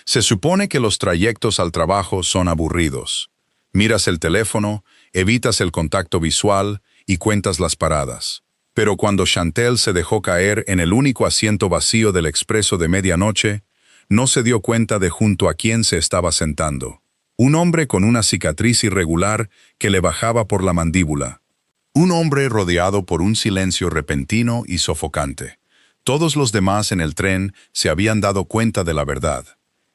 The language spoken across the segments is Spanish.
Se supone que los trayectos al trabajo son aburridos. Miras el teléfono, evitas el contacto visual y cuentas las paradas. Pero cuando Chantel se dejó caer en el único asiento vacío del expreso de medianoche, no se dio cuenta de junto a quién se estaba sentando. Un hombre con una cicatriz irregular que le bajaba por la mandíbula. Un hombre rodeado por un silencio repentino y sofocante. Todos los demás en el tren se habían dado cuenta de la verdad.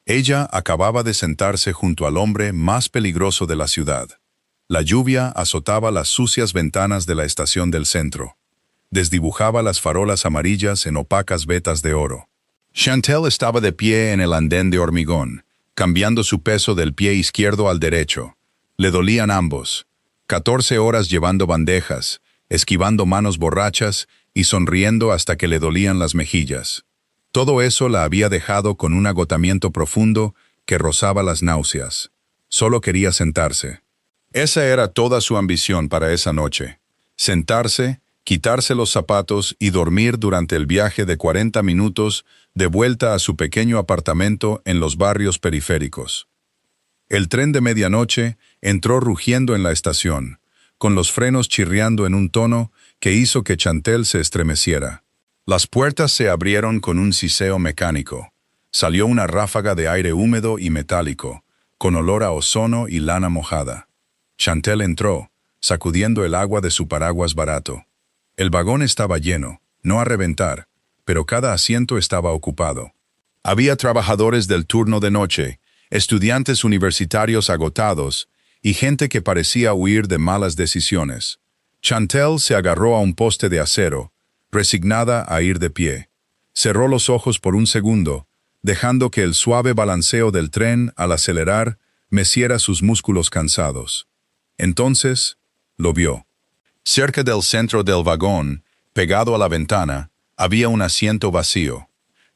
Ella acababa de sentarse junto al hombre más peligroso de la ciudad. La lluvia azotaba las sucias ventanas de la estación del centro. Desdibujaba las farolas amarillas en opacas vetas de oro. Chantel estaba de pie en el andén de hormigón, cambiando su peso del pie izquierdo al derecho. Le dolían ambos. 14 horas llevando bandejas, esquivando manos borrachas y sonriendo hasta que le dolían las mejillas. Todo eso la había dejado con un agotamiento profundo que rozaba las náuseas. Solo quería sentarse. Esa era toda su ambición para esa noche. Sentarse, quitarse los zapatos y dormir durante el viaje de 40 minutos de vuelta a su pequeño apartamento en los barrios periféricos. El tren de medianoche entró rugiendo en la estación, con los frenos chirriando en un tono que hizo que Chantel se estremeciera. Las puertas se abrieron con un siseo mecánico. Salió una ráfaga de aire húmedo y metálico, con olor a ozono y lana mojada. Chantel entró, sacudiendo el agua de su paraguas barato. El vagón estaba lleno, no a reventar, pero cada asiento estaba ocupado. Había trabajadores del turno de noche, estudiantes universitarios agotados y gente que parecía huir de malas decisiones. Chantel se agarró a un poste de acero, resignada a ir de pie. Cerró los ojos por un segundo, dejando que el suave balanceo del tren al acelerar meciera sus músculos cansados. Entonces, lo vio. Cerca del centro del vagón, pegado a la ventana, había un asiento vacío.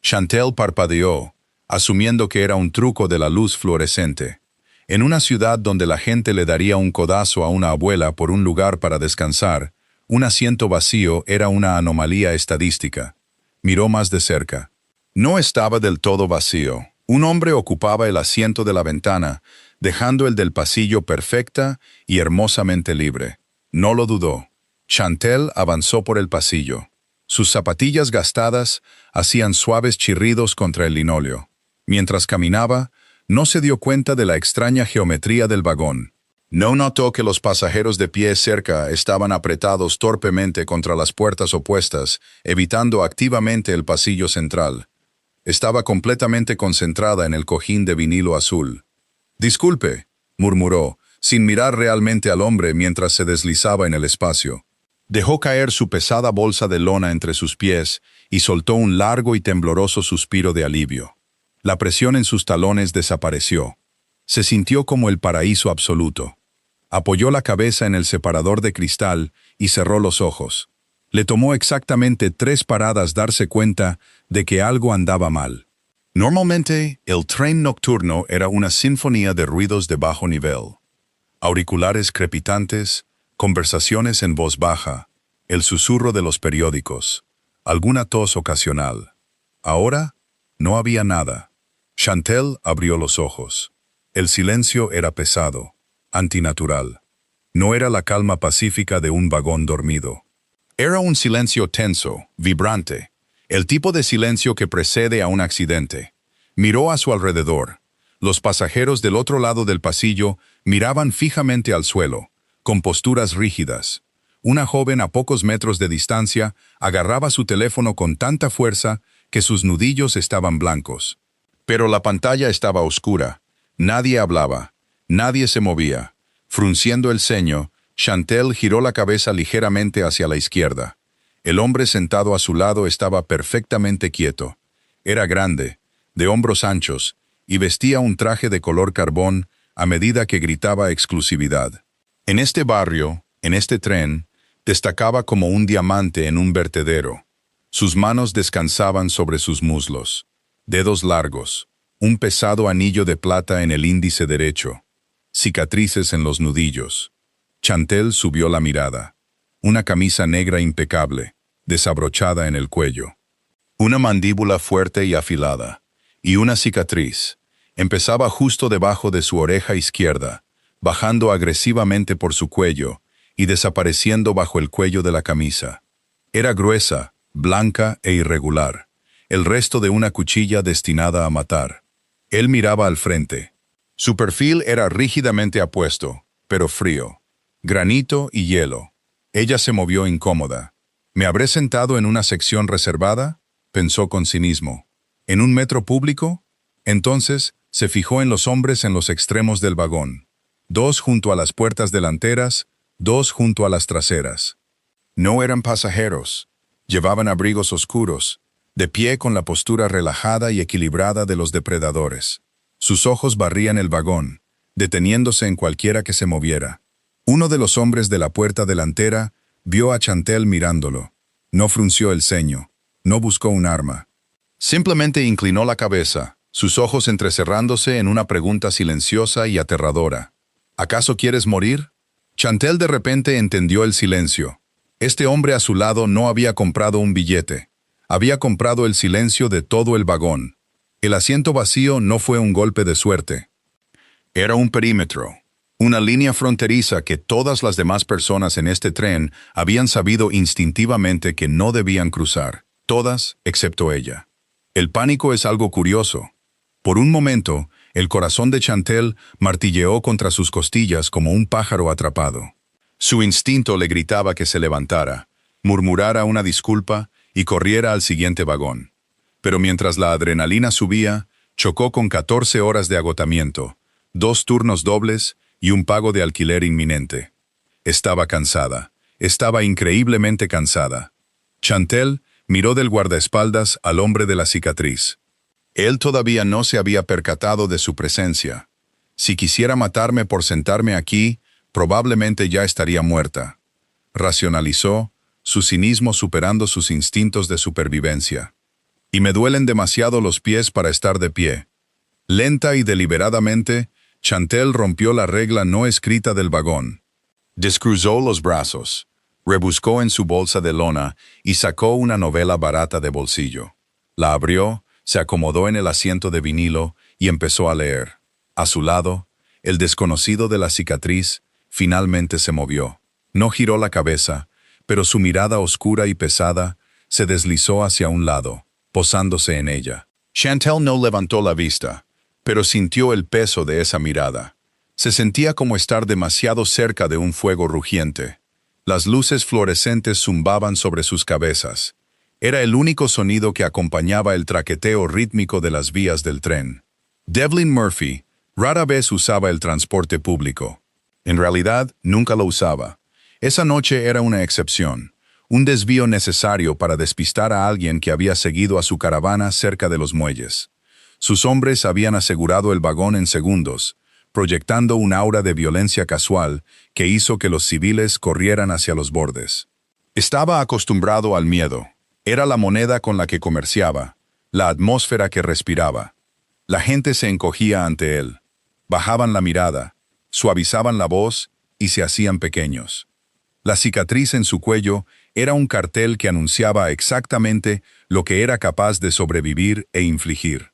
Chantel parpadeó, asumiendo que era un truco de la luz fluorescente. En una ciudad donde la gente le daría un codazo a una abuela por un lugar para descansar, un asiento vacío era una anomalía estadística. Miró más de cerca. No estaba del todo vacío. Un hombre ocupaba el asiento de la ventana, dejando el del pasillo perfecta y hermosamente libre. No lo dudó. Chantel avanzó por el pasillo. Sus zapatillas gastadas hacían suaves chirridos contra el linóleo. Mientras caminaba, no se dio cuenta de la extraña geometría del vagón. No notó que los pasajeros de pie cerca estaban apretados torpemente contra las puertas opuestas, evitando activamente el pasillo central. Estaba completamente concentrada en el cojín de vinilo azul. «Disculpe», murmuró, sin mirar realmente al hombre mientras se deslizaba en el espacio. Dejó caer su pesada bolsa de lona entre sus pies y soltó un largo y tembloroso suspiro de alivio. La presión en sus talones desapareció. Se sintió como el paraíso absoluto. Apoyó la cabeza en el separador de cristal y cerró los ojos. Le tomó exactamente 3 paradas darse cuenta de que algo andaba mal. Normalmente, el tren nocturno era una sinfonía de ruidos de bajo nivel. Auriculares crepitantes, conversaciones en voz baja, el susurro de los periódicos, alguna tos ocasional. Ahora, no había nada. Chantel abrió los ojos. El silencio era pesado, antinatural. No era la calma pacífica de un vagón dormido. Era un silencio tenso, vibrante, el tipo de silencio que precede a un accidente. Miró a su alrededor. Los pasajeros del otro lado del pasillo miraban fijamente al suelo, con posturas rígidas. Una joven a pocos metros de distancia agarraba su teléfono con tanta fuerza que sus nudillos estaban blancos. Pero la pantalla estaba oscura. Nadie hablaba. Nadie se movía. Frunciendo el ceño, Chantel giró la cabeza ligeramente hacia la izquierda. El hombre sentado a su lado estaba perfectamente quieto. Era grande, de hombros anchos, y vestía un traje de color carbón a medida que gritaba exclusividad. En este barrio, en este tren, destacaba como un diamante en un vertedero. Sus manos descansaban sobre sus muslos. Dedos largos, un pesado anillo de plata en el índice derecho, cicatrices en los nudillos. Chantel subió la mirada. Una camisa negra impecable, desabrochada en el cuello. Una mandíbula fuerte y afilada, y una cicatriz, Empezaba justo debajo de su oreja izquierda, bajando agresivamente por su cuello y desapareciendo bajo el cuello de la camisa. Era gruesa, blanca e irregular, el resto de una cuchilla destinada a matar. Él miraba al frente. Su perfil era rígidamente apuesto, pero frío. Granito y hielo. Ella se movió incómoda. ¿Me habré sentado en una sección reservada?, pensó con cinismo. ¿En un metro público? Entonces, se fijó en los hombres en los extremos del vagón. 2 junto a las puertas delanteras, 2 junto a las traseras. No eran pasajeros. Llevaban abrigos oscuros, de pie con la postura relajada y equilibrada de los depredadores. Sus ojos barrían el vagón, deteniéndose en cualquiera que se moviera. Uno de los hombres de la puerta delantera vio a Chantel mirándolo. No frunció el ceño, no buscó un arma. Simplemente inclinó la cabeza, sus ojos entrecerrándose en una pregunta silenciosa y aterradora. ¿Acaso quieres morir? Chantel de repente entendió el silencio. Este hombre a su lado no había comprado un billete. Había comprado el silencio de todo el vagón. El asiento vacío no fue un golpe de suerte. Era un perímetro, una línea fronteriza que todas las demás personas en este tren habían sabido instintivamente que no debían cruzar. Todas, excepto ella. El pánico es algo curioso. Por un momento, el corazón de Chantel martilleó contra sus costillas como un pájaro atrapado. Su instinto le gritaba que se levantara, murmurara una disculpa y corriera al siguiente vagón. Pero mientras la adrenalina subía, chocó con 14 horas de agotamiento, 2 turnos dobles y un pago de alquiler inminente. Estaba cansada, estaba increíblemente cansada. Chantel miró del guardaespaldas al hombre de la cicatriz. Él todavía no se había percatado de su presencia. Si quisiera matarme por sentarme aquí, probablemente ya estaría muerta. Racionalizó, su cinismo superando sus instintos de supervivencia. Y me duelen demasiado los pies para estar de pie. Lenta y deliberadamente, Chantel rompió la regla no escrita del vagón. Descruzó los brazos, rebuscó en su bolsa de lona y sacó una novela barata de bolsillo. La abrió, se acomodó en el asiento de vinilo y empezó a leer. A su lado, el desconocido de la cicatriz finalmente se movió. No giró la cabeza, pero su mirada oscura y pesada se deslizó hacia un lado, posándose en ella. Chantel no levantó la vista, pero sintió el peso de esa mirada. Se sentía como estar demasiado cerca de un fuego rugiente. Las luces fluorescentes zumbaban sobre sus cabezas. Era el único sonido que acompañaba el traqueteo rítmico de las vías del tren. Devlin Murphy rara vez usaba el transporte público. En realidad, nunca lo usaba. Esa noche era una excepción, un desvío necesario para despistar a alguien que había seguido a su caravana cerca de los muelles. Sus hombres habían asegurado el vagón en segundos, proyectando un aura de violencia casual que hizo que los civiles corrieran hacia los bordes. Estaba acostumbrado al miedo. Era la moneda con la que comerciaba, la atmósfera que respiraba. La gente se encogía ante él. Bajaban la mirada, suavizaban la voz y se hacían pequeños. La cicatriz en su cuello era un cartel que anunciaba exactamente lo que era capaz de sobrevivir e infligir.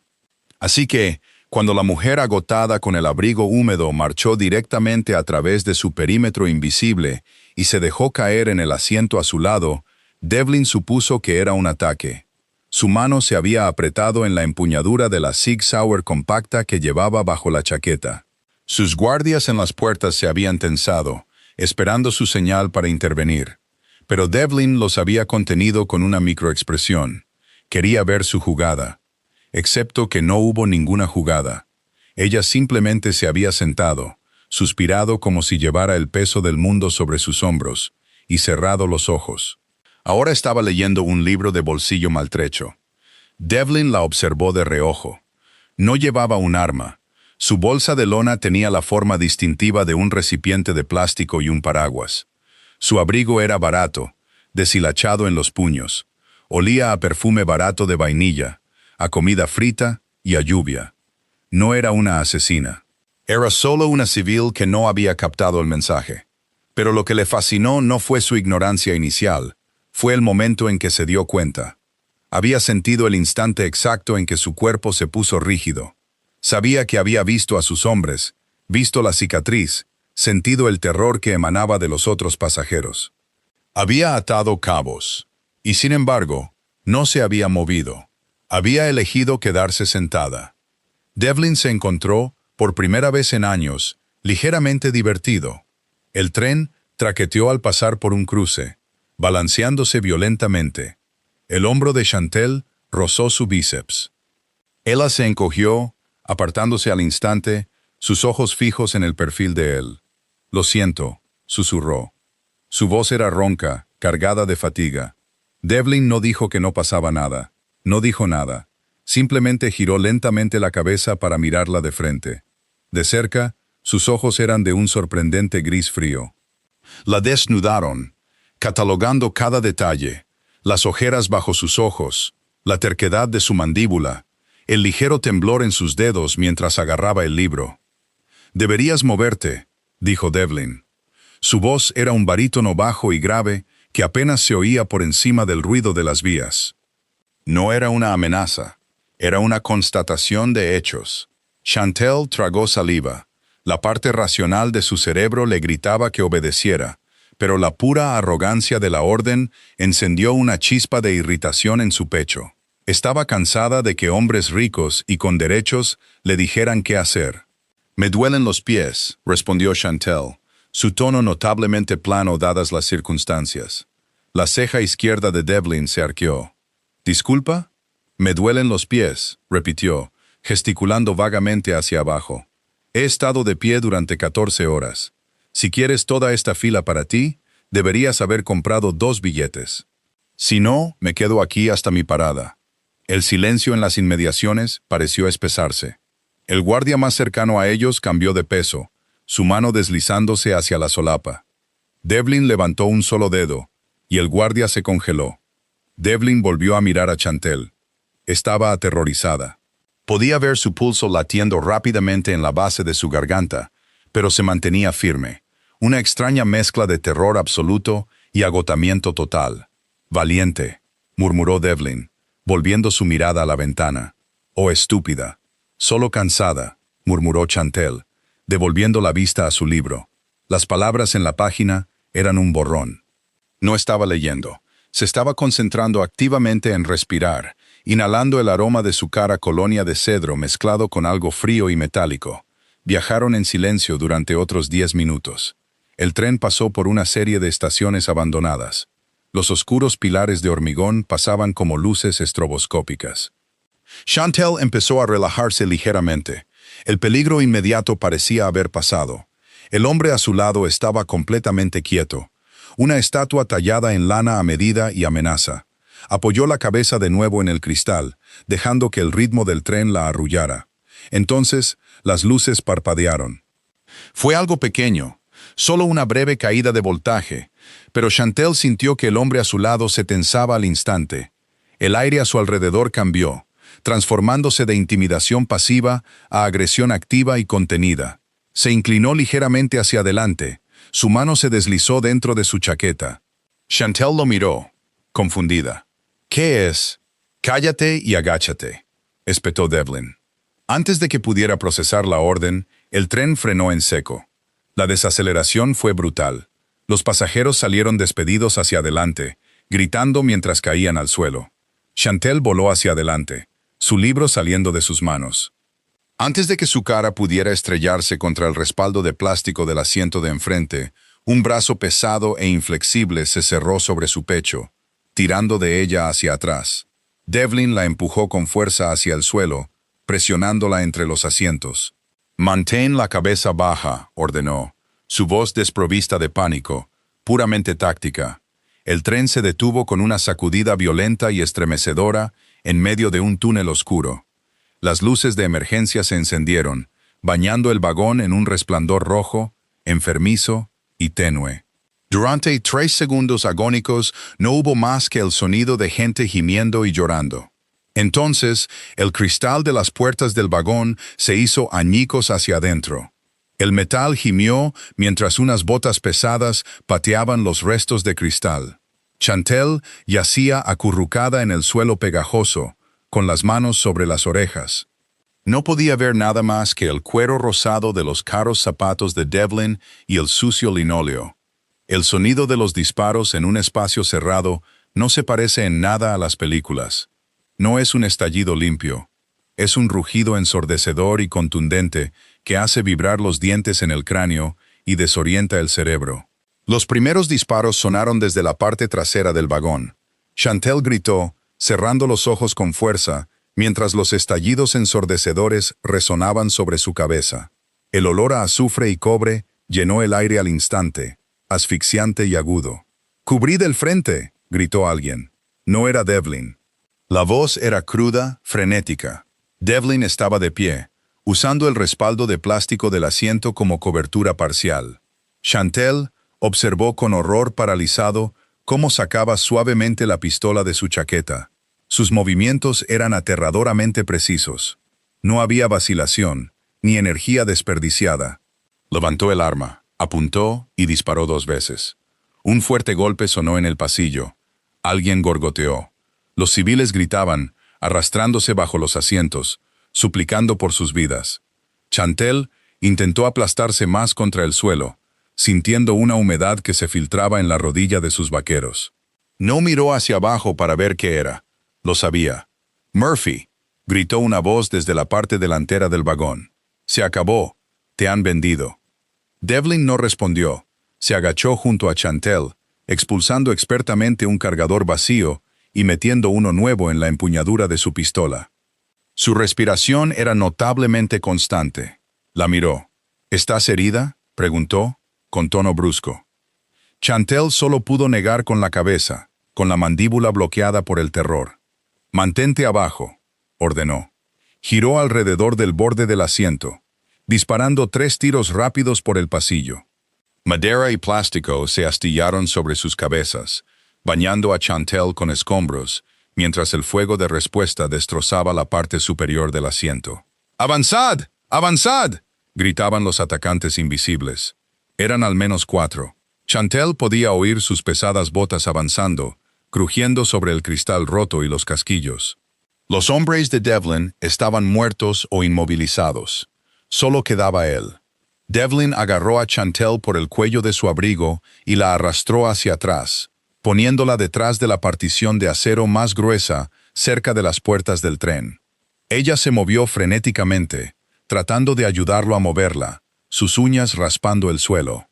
Así que, cuando la mujer agotada con el abrigo húmedo marchó directamente a través de su perímetro invisible y se dejó caer en el asiento a su lado, Devlin supuso que era un ataque. Su mano se había apretado en la empuñadura de la Sig Sauer compacta que llevaba bajo la chaqueta. Sus guardias en las puertas se habían tensado, esperando su señal para intervenir. Pero Devlin los había contenido con una microexpresión. Quería ver su jugada. Excepto que no hubo ninguna jugada. Ella simplemente se había sentado, suspirado como si llevara el peso del mundo sobre sus hombros, y cerrado los ojos. Ahora estaba leyendo un libro de bolsillo maltrecho. Devlin la observó de reojo. No llevaba un arma. Su bolsa de lona tenía la forma distintiva de un recipiente de plástico y un paraguas. Su abrigo era barato, deshilachado en los puños. Olía a perfume barato de vainilla, a comida frita y a lluvia. No era una asesina. Era solo una civil que no había captado el mensaje. Pero lo que le fascinó no fue su ignorancia inicial, fue el momento en que se dio cuenta. Había sentido el instante exacto en que su cuerpo se puso rígido. Sabía que había visto a sus hombres, visto la cicatriz, sentido el terror que emanaba de los otros pasajeros. Había atado cabos, y sin embargo, no se había movido. Había elegido quedarse sentada. Devlin se encontró, por primera vez en años, ligeramente divertido. El tren traqueteó al pasar por un cruce, balanceándose violentamente. El hombro de Chantelle rozó su bíceps. Ella se encogió, apartándose al instante, sus ojos fijos en el perfil de él. «Lo siento», susurró. Su voz era ronca, cargada de fatiga. Devlin no dijo que no pasaba nada. No dijo nada. Simplemente giró lentamente la cabeza para mirarla de frente. De cerca, sus ojos eran de un sorprendente gris frío. La desnudaron, catalogando cada detalle, las ojeras bajo sus ojos, la terquedad de su mandíbula, el ligero temblor en sus dedos mientras agarraba el libro. «Deberías moverte», dijo Devlin. Su voz era un barítono bajo y grave que apenas se oía por encima del ruido de las vías. No era una amenaza, era una constatación de hechos. Chantelle tragó saliva. La parte racional de su cerebro le gritaba que obedeciera, pero la pura arrogancia de la orden encendió una chispa de irritación en su pecho. Estaba cansada de que hombres ricos y con derechos le dijeran qué hacer. «Me duelen los pies», respondió Chantelle, su tono notablemente plano dadas las circunstancias. La ceja izquierda de Devlin se arqueó. «¿Disculpa?» «Me duelen los pies», repitió, gesticulando vagamente hacia abajo. «He estado de pie durante 14 horas. Si quieres toda esta fila para ti, deberías haber comprado 2 billetes. Si no, me quedo aquí hasta mi parada». El silencio en las inmediaciones pareció espesarse. El guardia más cercano a ellos cambió de peso, su mano deslizándose hacia la solapa. Devlin levantó un solo dedo, y el guardia se congeló. Devlin volvió a mirar a Chantelle. Estaba aterrorizada. Podía ver su pulso latiendo rápidamente en la base de su garganta, pero se mantenía firme. Una extraña mezcla de terror absoluto y agotamiento total. «Valiente», murmuró Devlin, volviendo su mirada a la ventana. «Oh, estúpida». «Solo cansada», murmuró Chantelle, devolviendo la vista a su libro. Las palabras en la página eran un borrón. No estaba leyendo. Se estaba concentrando activamente en respirar, inhalando el aroma de su cara colonia de cedro mezclado con algo frío y metálico. Viajaron en silencio durante otros 10 minutos. El tren pasó por una serie de estaciones abandonadas. Los oscuros pilares de hormigón pasaban como luces estroboscópicas. Chantelle empezó a relajarse ligeramente. El peligro inmediato parecía haber pasado. El hombre a su lado estaba completamente quieto. Una estatua tallada en lana a medida y amenaza. Apoyó la cabeza de nuevo en el cristal, dejando que el ritmo del tren la arrullara. Entonces, las luces parpadearon. Fue algo pequeño, solo una breve caída de voltaje, pero Chantelle sintió que el hombre a su lado se tensaba al instante. El aire a su alrededor cambió, transformándose de intimidación pasiva a agresión activa y contenida. Se inclinó ligeramente hacia adelante. Su mano se deslizó dentro de su chaqueta. Chantelle lo miró, confundida. «¿Qué es?» «Cállate y agáchate», espetó Devlin. Antes de que pudiera procesar la orden, el tren frenó en seco. La desaceleración fue brutal. Los pasajeros salieron despedidos hacia adelante, gritando mientras caían al suelo. Chantelle voló hacia adelante, su libro saliendo de sus manos. Antes de que su cara pudiera estrellarse contra el respaldo de plástico del asiento de enfrente, un brazo pesado e inflexible se cerró sobre su pecho, tirando de ella hacia atrás. Devlin la empujó con fuerza hacia el suelo, presionándola entre los asientos. «Mantén la cabeza baja», ordenó, su voz desprovista de pánico, puramente táctica. El tren se detuvo con una sacudida violenta y estremecedora en medio de un túnel oscuro. Las luces de emergencia se encendieron, bañando el vagón en un resplandor rojo, enfermizo y tenue. Durante 3 segundos agónicos no hubo más que el sonido de gente gimiendo y llorando. Entonces, el cristal de las puertas del vagón se hizo añicos hacia adentro. El metal gimió mientras unas botas pesadas pateaban los restos de cristal. Chantelle yacía acurrucada en el suelo pegajoso, con las manos sobre las orejas. No podía ver nada más que el cuero rosado de los caros zapatos de Devlin y el sucio linóleo. El sonido de los disparos en un espacio cerrado no se parece en nada a las películas. No es un estallido limpio. Es un rugido ensordecedor y contundente que hace vibrar los dientes en el cráneo y desorienta el cerebro. Los primeros disparos sonaron desde la parte trasera del vagón. Chantel gritó, cerrando los ojos con fuerza, mientras los estallidos ensordecedores resonaban sobre su cabeza. El olor a azufre y cobre llenó el aire al instante, asfixiante y agudo. «¡Cubrid el frente!», gritó alguien. No era Devlin. La voz era cruda, frenética. Devlin estaba de pie, usando el respaldo de plástico del asiento como cobertura parcial. Chantel observó con horror paralizado cómo sacaba suavemente la pistola de su chaqueta. Sus movimientos eran aterradoramente precisos. No había vacilación, ni energía desperdiciada. Levantó el arma, apuntó y disparó 2 veces. Un fuerte golpe sonó en el pasillo. Alguien gorgoteó. Los civiles gritaban, arrastrándose bajo los asientos, suplicando por sus vidas. Chantel intentó aplastarse más contra el suelo, sintiendo una humedad que se filtraba en la rodilla de sus vaqueros. No miró hacia abajo para ver qué era. Lo sabía. «Murphy», gritó una voz desde la parte delantera del vagón. «Se acabó. Te han vendido». Devlin no respondió. Se agachó junto a Chantel, expulsando expertamente un cargador vacío y metiendo uno nuevo en la empuñadura de su pistola. Su respiración era notablemente constante. La miró. «¿Estás herida?», preguntó, con tono brusco. Chantel solo pudo negar con la cabeza, con la mandíbula bloqueada por el terror. «Mantente abajo», ordenó. Giró alrededor del borde del asiento, disparando 3 tiros rápidos por el pasillo. Madera y plástico se astillaron sobre sus cabezas, bañando a Chantel con escombros, mientras el fuego de respuesta destrozaba la parte superior del asiento. «¡Avanzad! ¡Avanzad!», gritaban los atacantes invisibles. Eran al menos 4. Chantel podía oír sus pesadas botas avanzando, crujiendo sobre el cristal roto y los casquillos. Los hombres de Devlin estaban muertos o inmovilizados. Solo quedaba él. Devlin agarró a Chantel por el cuello de su abrigo y la arrastró hacia atrás, poniéndola detrás de la partición de acero más gruesa cerca de las puertas del tren. Ella se movió frenéticamente, tratando de ayudarlo a moverla, sus uñas raspando el suelo.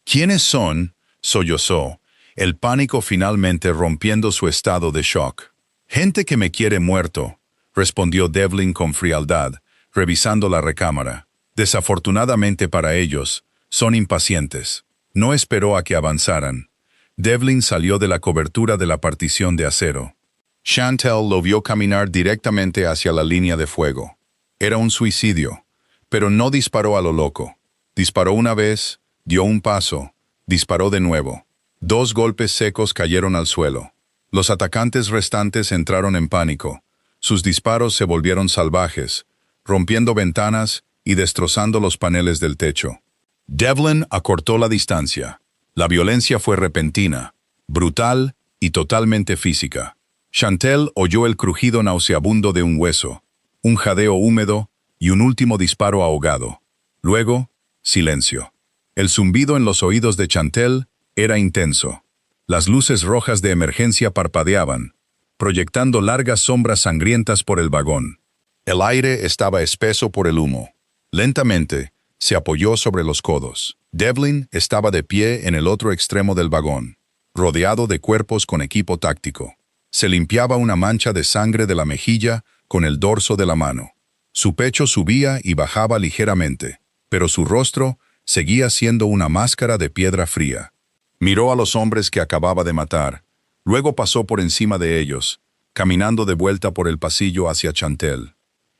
«¿Quiénes son?», sollozó, el pánico finalmente rompiendo su estado de shock. «Gente que me quiere muerto», respondió Devlin con frialdad, revisando la recámara. Desafortunadamente para ellos, son impacientes. No esperó a que avanzaran. Devlin salió de la cobertura de la partición de acero. Chantel lo vio caminar directamente hacia la línea de fuego. Era un suicidio, pero no disparó a lo loco. Disparó una vez, dio un paso, disparó de nuevo. 2 golpes secos cayeron al suelo. Los atacantes restantes entraron en pánico. Sus disparos se volvieron salvajes, rompiendo ventanas y destrozando los paneles del techo. Devlin acortó la distancia. La violencia fue repentina, brutal y totalmente física. Chantel oyó el crujido nauseabundo de un hueso, un jadeo húmedo y un último disparo ahogado. Luego, silencio. El zumbido en los oídos de Chantel era intenso. Las luces rojas de emergencia parpadeaban, proyectando largas sombras sangrientas por el vagón. El aire estaba espeso por el humo. Lentamente, se apoyó sobre los codos. Devlin estaba de pie en el otro extremo del vagón, rodeado de cuerpos con equipo táctico. Se limpiaba una mancha de sangre de la mejilla con el dorso de la mano. Su pecho subía y bajaba ligeramente, pero su rostro seguía siendo una máscara de piedra fría. Miró a los hombres que acababa de matar, luego pasó por encima de ellos, caminando de vuelta por el pasillo hacia Chantel.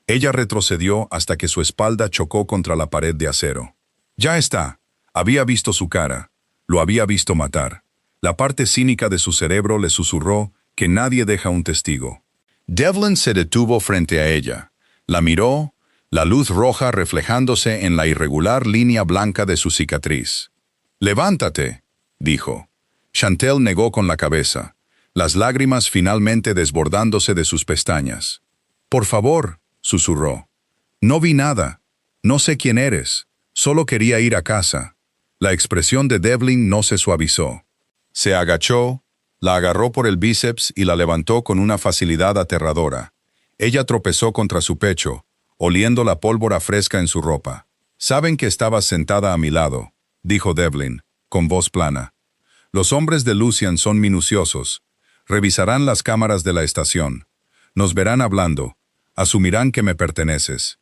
Ella retrocedió hasta que su espalda chocó contra la pared de acero. Ya está. Había visto su cara. Lo había visto matar. La parte cínica de su cerebro le susurró que nadie deja un testigo. Devlin se detuvo frente a ella. La miró, la luz roja reflejándose en la irregular línea blanca de su cicatriz. «Levántate», dijo. Chantel negó con la cabeza, las lágrimas finalmente desbordándose de sus pestañas. «Por favor», susurró. No vi nada. No sé quién eres. Solo quería ir a casa. La expresión de Devlin no se suavizó. Se agachó, la agarró por el bíceps y la levantó con una facilidad aterradora. Ella tropezó contra su pecho, oliendo la pólvora fresca en su ropa. «Saben que estabas sentada a mi lado», dijo Devlin, con voz plana. «Los hombres de Lucian son minuciosos. Revisarán las cámaras de la estación. Nos verán hablando. Asumirán que me perteneces».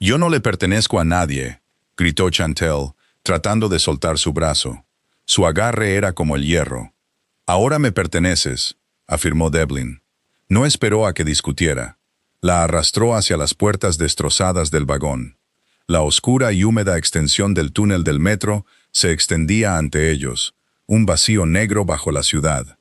«Yo no le pertenezco a nadie», gritó Chantel, tratando de soltar su brazo. Su agarre era como el hierro. «Ahora me perteneces», afirmó Devlin. No esperó a que discutiera. La arrastró hacia las puertas destrozadas del vagón. La oscura y húmeda extensión del túnel del metro se extendía ante ellos, un vacío negro bajo la ciudad.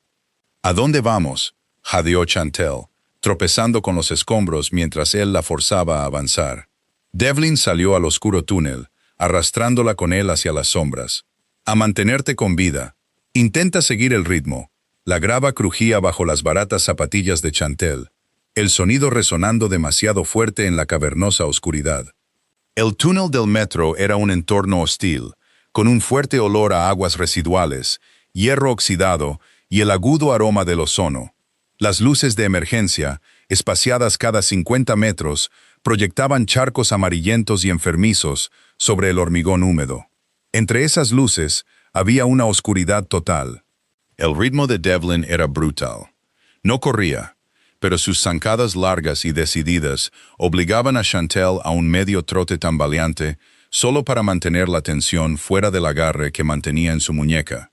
«¿A dónde vamos?», jadeó Chantel, tropezando con los escombros mientras él la forzaba a avanzar. Devlin salió al oscuro túnel, arrastrándola con él hacia las sombras. «A mantenerte con vida. Intenta seguir el ritmo». La grava crujía bajo las baratas zapatillas de Chantel, el sonido resonando demasiado fuerte en la cavernosa oscuridad. El túnel del metro era un entorno hostil, con un fuerte olor a aguas residuales, hierro oxidado y el agudo aroma del ozono. Las luces de emergencia, espaciadas cada 50 metros, proyectaban charcos amarillentos y enfermizos sobre el hormigón húmedo. Entre esas luces había una oscuridad total. El ritmo de Devlin era brutal. No corría, pero sus zancadas largas y decididas obligaban a Chantel a un medio trote tambaleante solo para mantener la tensión fuera del agarre que mantenía en su muñeca.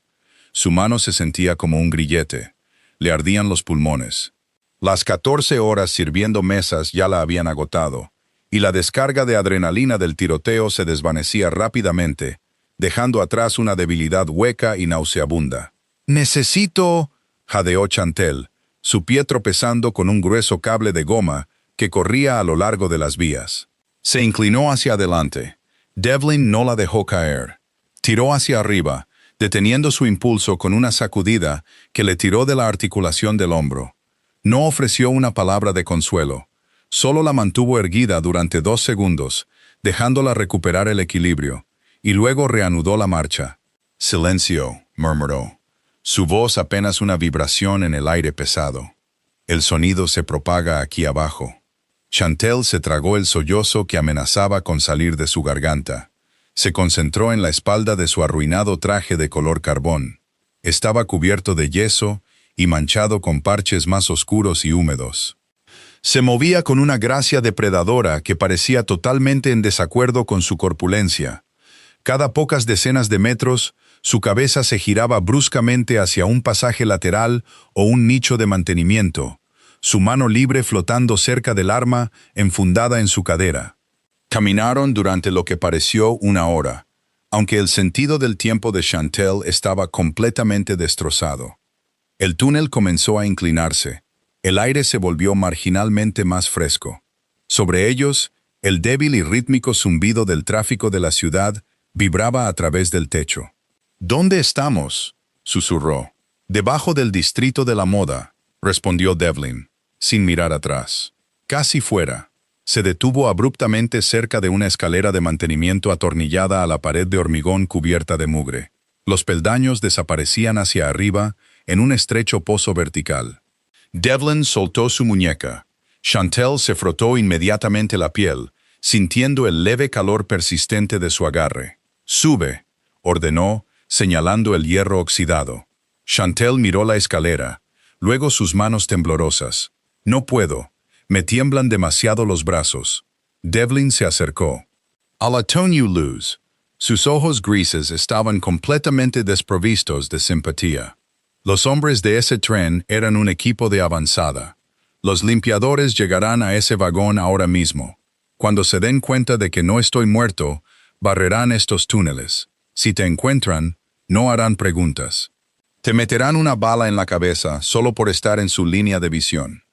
Su mano se sentía como un grillete. Le ardían los pulmones. Las 14 horas sirviendo mesas ya la habían agotado, y la descarga de adrenalina del tiroteo se desvanecía rápidamente, dejando atrás una debilidad hueca y nauseabunda. «Necesito», jadeó Chantel, su pie tropezando con un grueso cable de goma que corría a lo largo de las vías. Se inclinó hacia adelante. Devlin no la dejó caer. Tiró hacia arriba, deteniendo su impulso con una sacudida que le tiró de la articulación del hombro. No ofreció una palabra de consuelo. Solo la mantuvo erguida durante 2 segundos, dejándola recuperar el equilibrio, y luego reanudó la marcha. «Silencio», murmuró. Su voz apenas una vibración en el aire pesado. «El sonido se propaga aquí abajo». Chantel se tragó el sollozo que amenazaba con salir de su garganta. Se concentró en la espalda de su arruinado traje de color carbón. Estaba cubierto de yeso y manchado con parches más oscuros y húmedos. Se movía con una gracia depredadora que parecía totalmente en desacuerdo con su corpulencia. Cada pocas decenas de metros, su cabeza se giraba bruscamente hacia un pasaje lateral o un nicho de mantenimiento, su mano libre flotando cerca del arma enfundada en su cadera. Caminaron durante lo que pareció 1 hora, aunque el sentido del tiempo de Chantel estaba completamente destrozado. El túnel comenzó a inclinarse. El aire se volvió marginalmente más fresco. Sobre ellos, el débil y rítmico zumbido del tráfico de la ciudad vibraba a través del techo. «¿Dónde estamos?», susurró. «Debajo del distrito de la moda», respondió Devlin, sin mirar atrás. «Casi fuera». Se detuvo abruptamente cerca de una escalera de mantenimiento atornillada a la pared de hormigón cubierta de mugre. Los peldaños desaparecían hacia arriba en un estrecho pozo vertical. Devlin soltó su muñeca. Chantel se frotó inmediatamente la piel, sintiendo el leve calor persistente de su agarre. «Sube», ordenó, señalando el hierro oxidado. Chantel miró la escalera, luego sus manos temblorosas. «No puedo. Me tiemblan demasiado los brazos». Devlin se acercó. «A la tone you lose». Sus ojos grises estaban completamente desprovistos de simpatía. Los hombres de ese tren eran un equipo de avanzada. Los limpiadores llegarán a ese vagón ahora mismo. Cuando se den cuenta de que no estoy muerto, barrerán estos túneles. Si te encuentran, no harán preguntas. Te meterán una bala en la cabeza solo por estar en su línea de visión.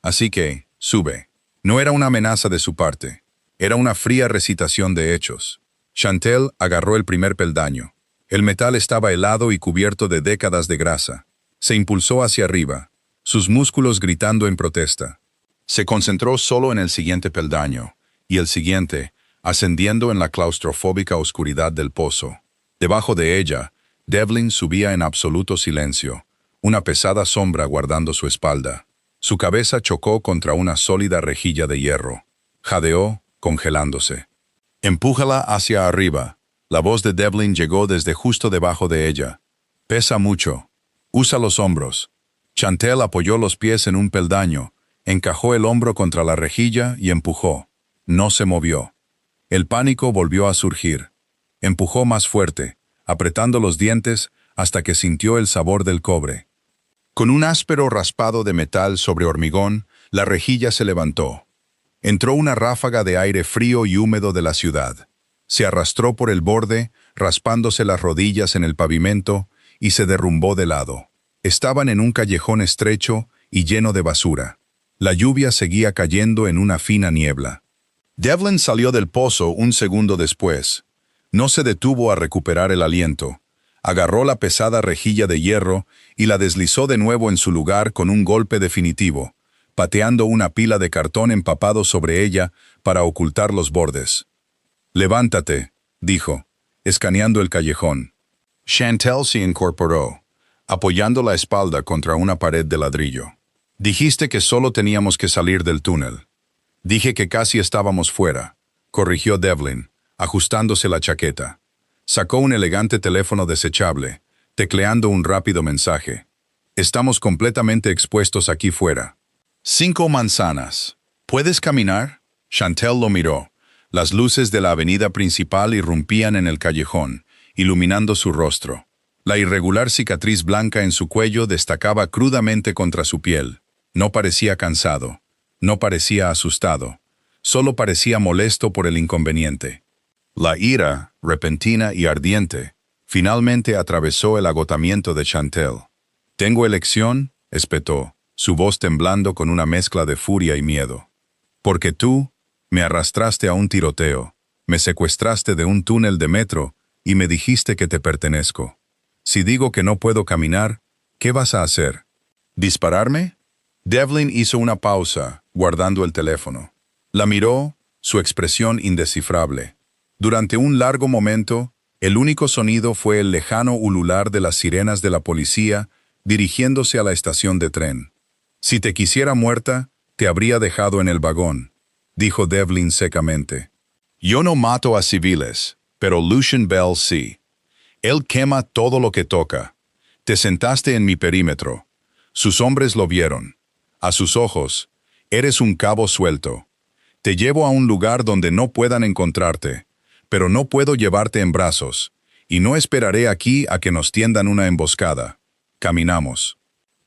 Así que, sube». No era una amenaza de su parte. Era una fría recitación de hechos. Chantel agarró el primer peldaño. El metal estaba helado y cubierto de décadas de grasa. Se impulsó hacia arriba, sus músculos gritando en protesta. Se concentró solo en el siguiente peldaño, y el siguiente, ascendiendo en la claustrofóbica oscuridad del pozo. Debajo de ella, Devlin subía en absoluto silencio, una pesada sombra guardando su espalda. Su cabeza chocó contra una sólida rejilla de hierro. Jadeó, congelándose. «Empújala hacia arriba». La voz de Devlin llegó desde justo debajo de ella. «Pesa mucho. Usa los hombros». Chantel apoyó los pies en un peldaño, encajó el hombro contra la rejilla y empujó. No se movió. El pánico volvió a surgir. Empujó más fuerte, apretando los dientes hasta que sintió el sabor del cobre. Con un áspero raspado de metal sobre hormigón, la rejilla se levantó. Entró una ráfaga de aire frío y húmedo de la ciudad. Se arrastró por el borde, raspándose las rodillas en el pavimento, y se derrumbó de lado. Estaban en un callejón estrecho y lleno de basura. La lluvia seguía cayendo en una fina niebla. Devlin salió del pozo un segundo después. No se detuvo a recuperar el aliento. Agarró la pesada rejilla de hierro y la deslizó de nuevo en su lugar con un golpe definitivo, pateando una pila de cartón empapado sobre ella para ocultar los bordes. «Levántate», dijo, escaneando el callejón. Chantel se incorporó, apoyando la espalda contra una pared de ladrillo. «Dijiste que solo teníamos que salir del túnel». «Dije que casi estábamos fuera», corrigió Devlin, ajustándose la chaqueta. Sacó un elegante teléfono desechable, tecleando un rápido mensaje. «Estamos completamente expuestos aquí fuera». «5 manzanas. ¿Puedes caminar?» Chantel lo miró. Las luces de la avenida principal irrumpían en el callejón, iluminando su rostro. La irregular cicatriz blanca en su cuello destacaba crudamente contra su piel. No parecía cansado. No parecía asustado. Solo parecía molesto por el inconveniente. La ira, repentina y ardiente, finalmente atravesó el agotamiento de Chantel. «¿Tengo elección?», espetó, su voz temblando con una mezcla de furia y miedo. «Porque tú me arrastraste a un tiroteo, me secuestraste de un túnel de metro y me dijiste que te pertenezco. Si digo que no puedo caminar, ¿qué vas a hacer? ¿Dispararme?» Devlin hizo una pausa, guardando el teléfono. La miró, su expresión indescifrable. Durante un largo momento, el único sonido fue el lejano ulular de las sirenas de la policía dirigiéndose a la estación de tren. «Si te quisiera muerta, te habría dejado en el vagón», dijo Devlin secamente. «Yo no mato a civiles, pero Lucian Bell sí. Él quema todo lo que toca. Te sentaste en mi perímetro. Sus hombres lo vieron. A sus ojos, eres un cabo suelto. Te llevo a un lugar donde no puedan encontrarte, pero no puedo llevarte en brazos, y no esperaré aquí a que nos tiendan una emboscada. Caminamos».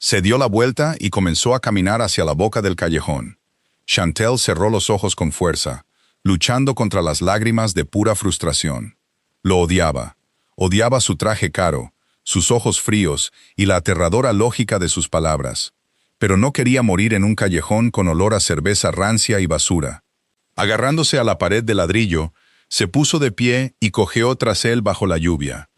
Se dio la vuelta y comenzó a caminar hacia la boca del callejón. Chantel cerró los ojos con fuerza, luchando contra las lágrimas de pura frustración. Lo odiaba. Odiaba su traje caro, sus ojos fríos y la aterradora lógica de sus palabras. Pero no quería morir en un callejón con olor a cerveza rancia y basura. Agarrándose a la pared de ladrillo, se puso de pie y cojeó tras él bajo la lluvia.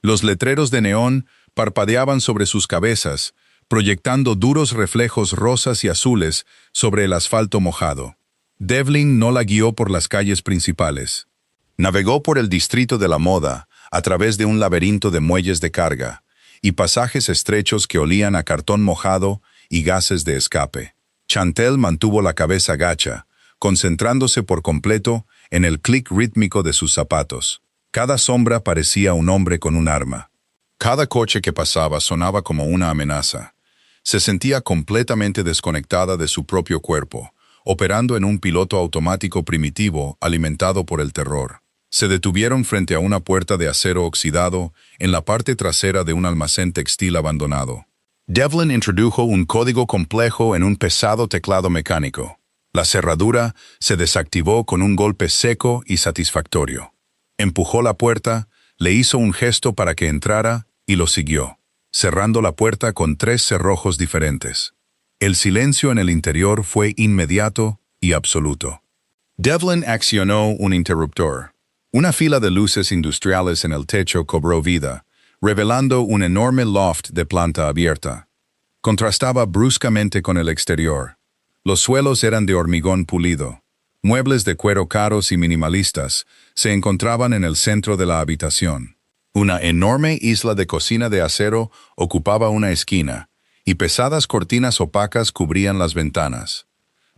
Los letreros de neón parpadeaban sobre sus cabezas, proyectando duros reflejos rosas y azules sobre el asfalto mojado. Devlin no la guió por las calles principales. Navegó por el distrito de la moda, a través de un laberinto de muelles de carga, y pasajes estrechos que olían a cartón mojado y gases de escape. Chantel mantuvo la cabeza gacha, concentrándose por completo en el clic rítmico de sus zapatos. Cada sombra parecía un hombre con un arma. Cada coche que pasaba sonaba como una amenaza. Se sentía completamente desconectada de su propio cuerpo, operando en un piloto automático primitivo alimentado por el terror. Se detuvieron frente a una puerta de acero oxidado en la parte trasera de un almacén textil abandonado. Devlin introdujo un código complejo en un pesado teclado mecánico. La cerradura se desactivó con un golpe seco y satisfactorio. Empujó la puerta, le hizo un gesto para que entrara y lo siguió, cerrando la puerta con 3 cerrojos diferentes. El silencio en el interior fue inmediato y absoluto. Devlin accionó un interruptor. Una fila de luces industriales en el techo cobró vida, revelando un enorme loft de planta abierta. Contrastaba bruscamente con el exterior. Los suelos eran de hormigón pulido. Muebles de cuero caros y minimalistas se encontraban en el centro de la habitación. Una enorme isla de cocina de acero ocupaba una esquina, y pesadas cortinas opacas cubrían las ventanas.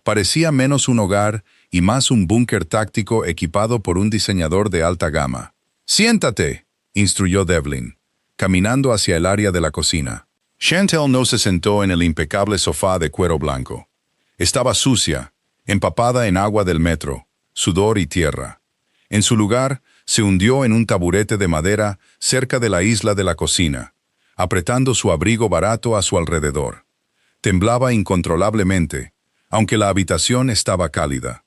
Parecía menos un hogar y más un búnker táctico equipado por un diseñador de alta gama. «Siéntate», instruyó Devlin, caminando hacia el área de la cocina. Chantel no se sentó en el impecable sofá de cuero blanco. Estaba sucia, empapada en agua del metro, sudor y tierra. En su lugar, se hundió en un taburete de madera cerca de la isla de la cocina, apretando su abrigo barato a su alrededor. Temblaba incontrolablemente, aunque la habitación estaba cálida.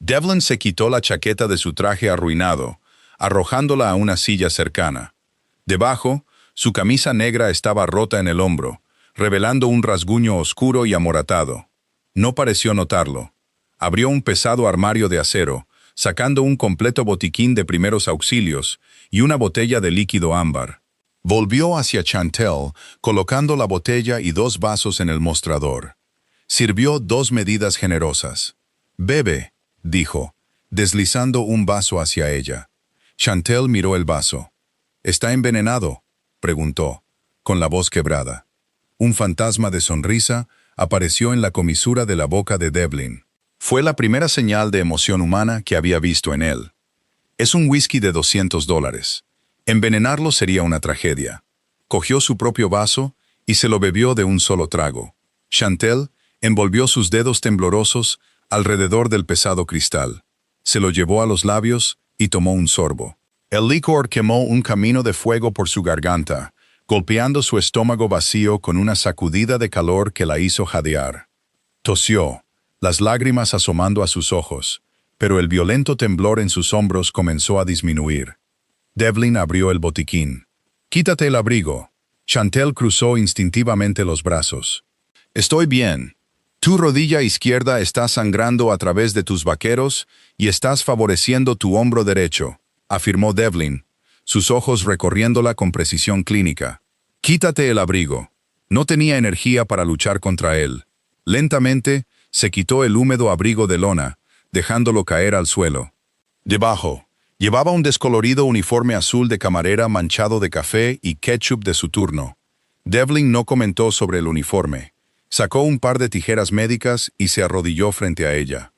Devlin se quitó la chaqueta de su traje arruinado, arrojándola a una silla cercana. Debajo, su camisa negra estaba rota en el hombro, revelando un rasguño oscuro y amoratado. No pareció notarlo. Abrió un pesado armario de acero, sacando un completo botiquín de primeros auxilios y una botella de líquido ámbar. Volvió hacia Chantel, colocando la botella y 2 vasos en el mostrador. Sirvió 2 medidas generosas. «Bebe», dijo, deslizando un vaso hacia ella. Chantel miró el vaso. «¿Está envenenado?», preguntó, con la voz quebrada. Un fantasma de sonrisa apareció en la comisura de la boca de Devlin. Fue la primera señal de emoción humana que había visto en él. «Es un whisky de $200. Envenenarlo sería una tragedia». Cogió su propio vaso y se lo bebió de un solo trago. Chantel envolvió sus dedos temblorosos alrededor del pesado cristal. Se lo llevó a los labios y tomó un sorbo. El licor quemó un camino de fuego por su garganta, golpeando su estómago vacío con una sacudida de calor que la hizo jadear. Tosió, las lágrimas asomando a sus ojos, pero el violento temblor en sus hombros comenzó a disminuir. Devlin abrió el botiquín. «Quítate el abrigo». Chantel cruzó instintivamente los brazos. «Estoy bien. Tu rodilla izquierda está sangrando a través de tus vaqueros y estás favoreciendo tu hombro derecho», afirmó Devlin, sus ojos recorriéndola con precisión clínica. «Quítate el abrigo». No tenía energía para luchar contra él. Lentamente, se quitó el húmedo abrigo de lona, dejándolo caer al suelo. Debajo, llevaba un descolorido uniforme azul de camarera manchado de café y ketchup de su turno. Devlin no comentó sobre el uniforme. Sacó un par de tijeras médicas y se arrodilló frente a ella.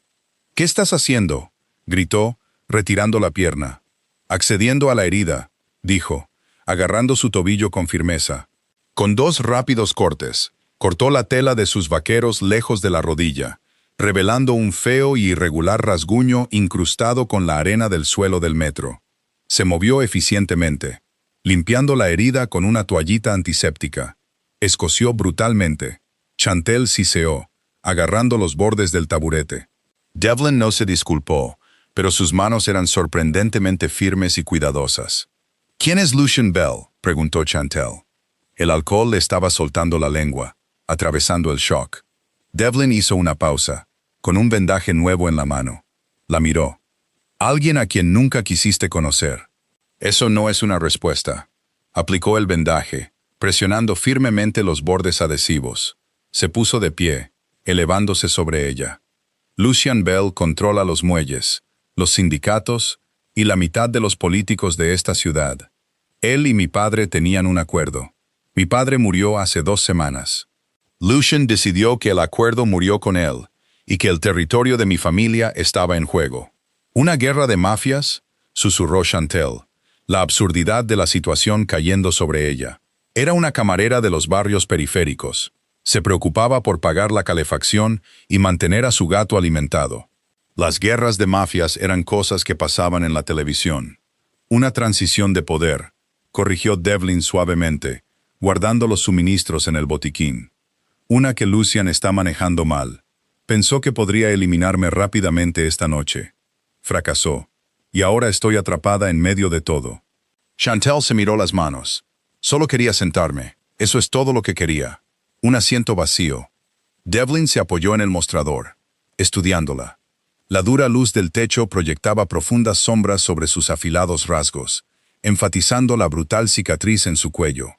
«¿Qué estás haciendo?», gritó, retirando la pierna. «Accediendo a la herida», dijo, agarrando su tobillo con firmeza. Con 2 rápidos cortes, cortó la tela de sus vaqueros lejos de la rodilla, revelando un feo y irregular rasguño incrustado con la arena del suelo del metro. Se movió eficientemente, limpiando la herida con una toallita antiséptica. Escoció brutalmente. Chantel siseó, agarrando los bordes del taburete. Devlin no se disculpó, pero sus manos eran sorprendentemente firmes y cuidadosas. «¿Quién es Lucian Bell?», preguntó Chantel. El alcohol le estaba soltando la lengua, atravesando el shock. Devlin hizo una pausa, con un vendaje nuevo en la mano. La miró. «Alguien a quien nunca quisiste conocer». «Eso no es una respuesta». Aplicó el vendaje, presionando firmemente los bordes adhesivos. Se puso de pie, elevándose sobre ella. «Lucian Bell controla los muelles, los sindicatos y la mitad de los políticos de esta ciudad. Él y mi padre tenían un acuerdo. Mi padre murió hace 2 semanas. Lucian decidió que el acuerdo murió con él y que el territorio de mi familia estaba en juego». «¿Una guerra de mafias?», susurró Chantel, la absurdidad de la situación cayendo sobre ella. Era una camarera de los barrios periféricos. Se preocupaba por pagar la calefacción y mantener a su gato alimentado. Las guerras de mafias eran cosas que pasaban en la televisión. «Una transición de poder», corrigió Devlin suavemente, guardando los suministros en el botiquín. «Una que Lucian está manejando mal. Pensó que podría eliminarme rápidamente esta noche. Fracasó. Y ahora estoy atrapada en medio de todo». Chantel se miró las manos. «Solo quería sentarme. Eso es todo lo que quería». Un asiento vacío. Devlin se apoyó en el mostrador, estudiándola. La dura luz del techo proyectaba profundas sombras sobre sus afilados rasgos, enfatizando la brutal cicatriz en su cuello.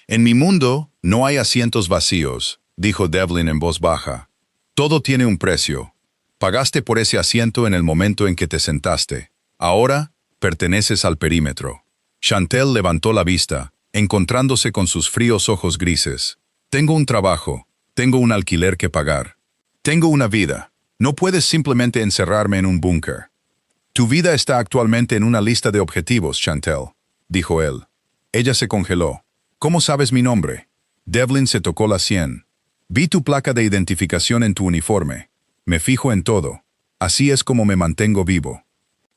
«En mi mundo no hay asientos vacíos», dijo Devlin en voz baja. «Todo tiene un precio. Pagaste por ese asiento en el momento en que te sentaste. Ahora, perteneces al perímetro. Chantel levantó la vista, encontrándose con sus fríos ojos grises. Tengo un trabajo, tengo un alquiler que pagar. Tengo una vida. No puedes simplemente encerrarme en un búnker. Tu vida está actualmente en una lista de objetivos, Chantel, dijo él. Ella se congeló. ¿Cómo sabes mi nombre? Devlin se tocó la sien. Vi tu placa de identificación en tu uniforme. Me fijo en todo. Así es como me mantengo vivo.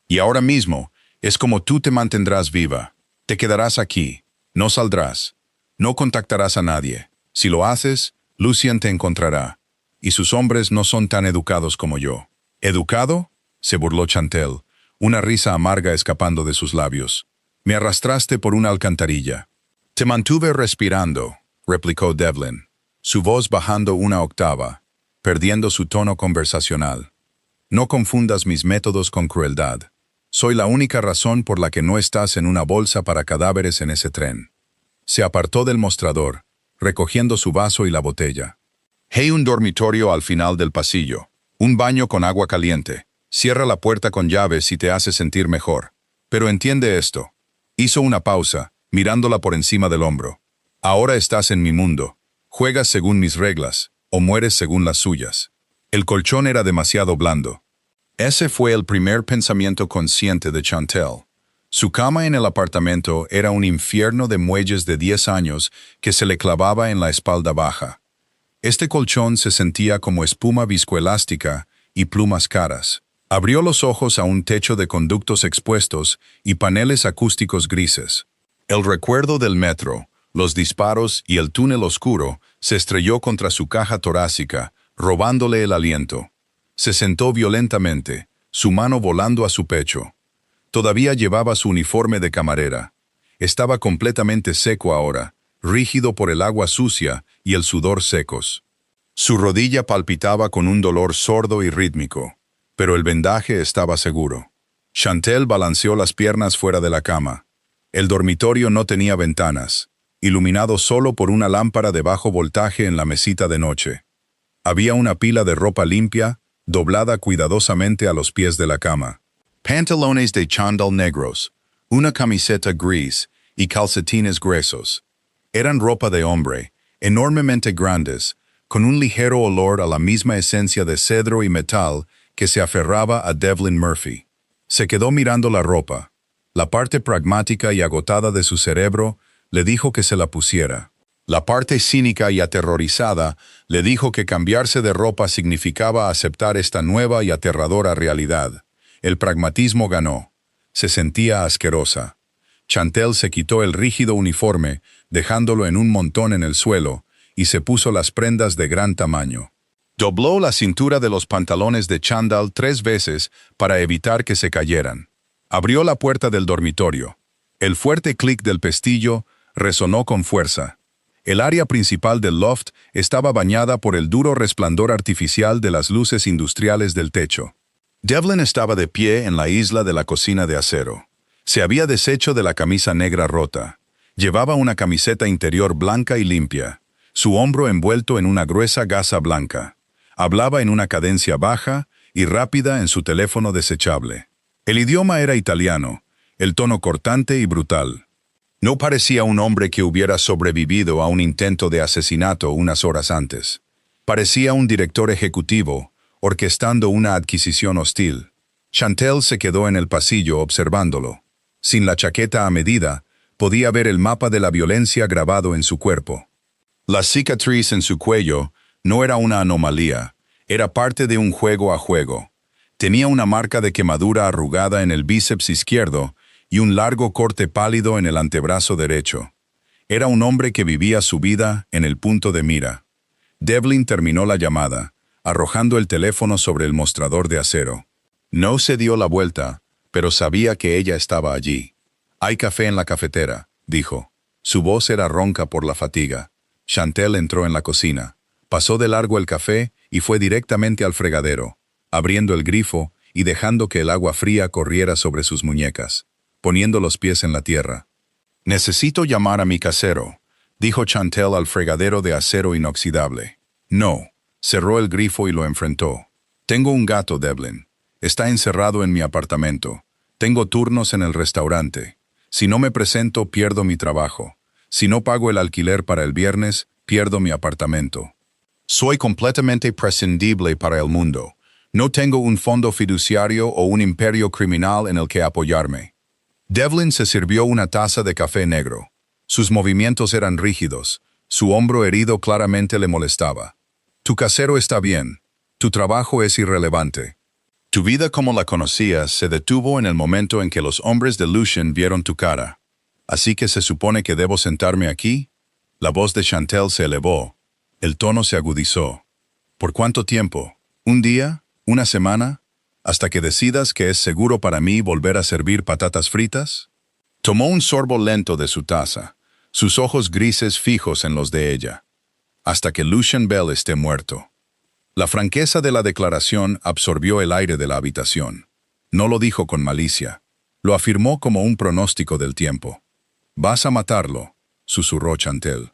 Y ahora mismo, es como tú te mantendrás viva. Te quedarás aquí. No saldrás. No contactarás a nadie. Si lo haces, Lucien te encontrará. Y sus hombres no son tan educados como yo. ¿Educado? Se burló Chantel, una risa amarga escapando de sus labios. Me arrastraste por una alcantarilla. Te mantuve respirando, replicó Devlin, su voz bajando una octava, perdiendo su tono conversacional. No confundas mis métodos con crueldad. Soy la única razón por la que no estás en una bolsa para cadáveres en ese tren. Se apartó del mostrador, recogiendo su vaso y la botella. Hay un dormitorio al final del pasillo. Un baño con agua caliente. Cierra la puerta con llave si te hace sentir mejor. Pero entiende esto. Hizo una pausa, mirándola por encima del hombro. Ahora estás en mi mundo. Juegas según mis reglas, o mueres según las suyas. El colchón era demasiado blando. Ese fue el primer pensamiento consciente de Chantel. Su cama en el apartamento era un infierno de muelles de 10 años que se le clavaba en la espalda baja. Este colchón se sentía como espuma viscoelástica y plumas caras. Abrió los ojos a un techo de conductos expuestos y paneles acústicos grises. El recuerdo del metro, los disparos y el túnel oscuro se estrelló contra su caja torácica, robándole el aliento. Se sentó violentamente, su mano volando a su pecho. Todavía llevaba su uniforme de camarera. Estaba completamente seco ahora, rígido por el agua sucia y el sudor secos. Su rodilla palpitaba con un dolor sordo y rítmico, pero el vendaje estaba seguro. Chantel balanceó las piernas fuera de la cama. El dormitorio no tenía ventanas, iluminado solo por una lámpara de bajo voltaje en la mesita de noche. Había una pila de ropa limpia, doblada cuidadosamente a los pies de la cama. Pantalones de chándal negros, una camiseta gris y calcetines gruesos. Eran ropa de hombre, enormemente grandes, con un ligero olor a la misma esencia de cedro y metal que se aferraba a Devlin Murphy. Se quedó mirando la ropa. La parte pragmática y agotada de su cerebro le dijo que se la pusiera. La parte cínica y aterrorizada le dijo que cambiarse de ropa significaba aceptar esta nueva y aterradora realidad. El pragmatismo ganó. Se sentía asquerosa. Chantel se quitó el rígido uniforme, dejándolo en un montón en el suelo, y se puso las prendas de gran tamaño. Dobló la cintura de los pantalones de chándal 3 veces para evitar que se cayeran. Abrió la puerta del dormitorio. El fuerte clic del pestillo resonó con fuerza. El área principal del loft estaba bañada por el duro resplandor artificial de las luces industriales del techo. Devlin estaba de pie en la isla de la cocina de acero. Se había deshecho de la camisa negra rota. Llevaba una camiseta interior blanca y limpia, su hombro envuelto en una gruesa gasa blanca. Hablaba en una cadencia baja y rápida en su teléfono desechable. El idioma era italiano, el tono cortante y brutal. No parecía un hombre que hubiera sobrevivido a un intento de asesinato unas horas antes. Parecía un director ejecutivo, orquestando una adquisición hostil. Chantel se quedó en el pasillo observándolo. Sin la chaqueta a medida, podía ver el mapa de la violencia grabado en su cuerpo. La cicatriz en su cuello no era una anomalía, era parte de un juego a juego. Tenía una marca de quemadura arrugada en el bíceps izquierdo y un largo corte pálido en el antebrazo derecho. Era un hombre que vivía su vida en el punto de mira. Devlin terminó la llamada, arrojando el teléfono sobre el mostrador de acero. No se dio la vuelta, pero sabía que ella estaba allí. «Hay café en la cafetera», dijo. Su voz era ronca por la fatiga. Chantel entró en la cocina. Pasó de largo el café y fue directamente al fregadero, abriendo el grifo y dejando que el agua fría corriera sobre sus muñecas, poniendo los pies en la tierra. «Necesito llamar a mi casero», dijo Chantel al fregadero de acero inoxidable. «No», cerró el grifo y lo enfrentó. Tengo un gato, Devlin. Está encerrado en mi apartamento. Tengo turnos en el restaurante. Si no me presento, pierdo mi trabajo. Si no pago el alquiler para el viernes, pierdo mi apartamento. Soy completamente prescindible para el mundo. No tengo un fondo fiduciario o un imperio criminal en el que apoyarme. Devlin se sirvió una taza de café negro. Sus movimientos eran rígidos. Su hombro herido claramente le molestaba. Tu casero está bien. Tu trabajo es irrelevante. Tu vida como la conocías se detuvo en el momento en que los hombres de Lucien vieron tu cara. ¿Así que se supone que debo sentarme aquí? La voz de Chantel se elevó. El tono se agudizó. ¿Por cuánto tiempo? ¿Un día? ¿Una semana? ¿Hasta que decidas que es seguro para mí volver a servir patatas fritas? Tomó un sorbo lento de su taza, sus ojos grises fijos en los de ella. Hasta que Lucien Bell esté muerto. La franqueza de la declaración absorbió el aire de la habitación. No lo dijo con malicia. Lo afirmó como un pronóstico del tiempo. «Vas a matarlo», susurró Chantel.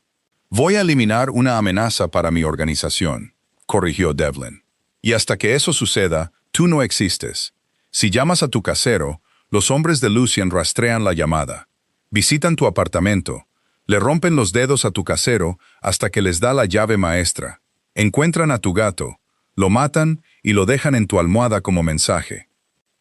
«Voy a eliminar una amenaza para mi organización», corrigió Devlin. «Y hasta que eso suceda, tú no existes. Si llamas a tu casero, los hombres de Lucien rastrean la llamada. Visitan tu apartamento. Le rompen los dedos a tu casero hasta que les da la llave maestra. Encuentran a tu gato, lo matan y lo dejan en tu almohada como mensaje.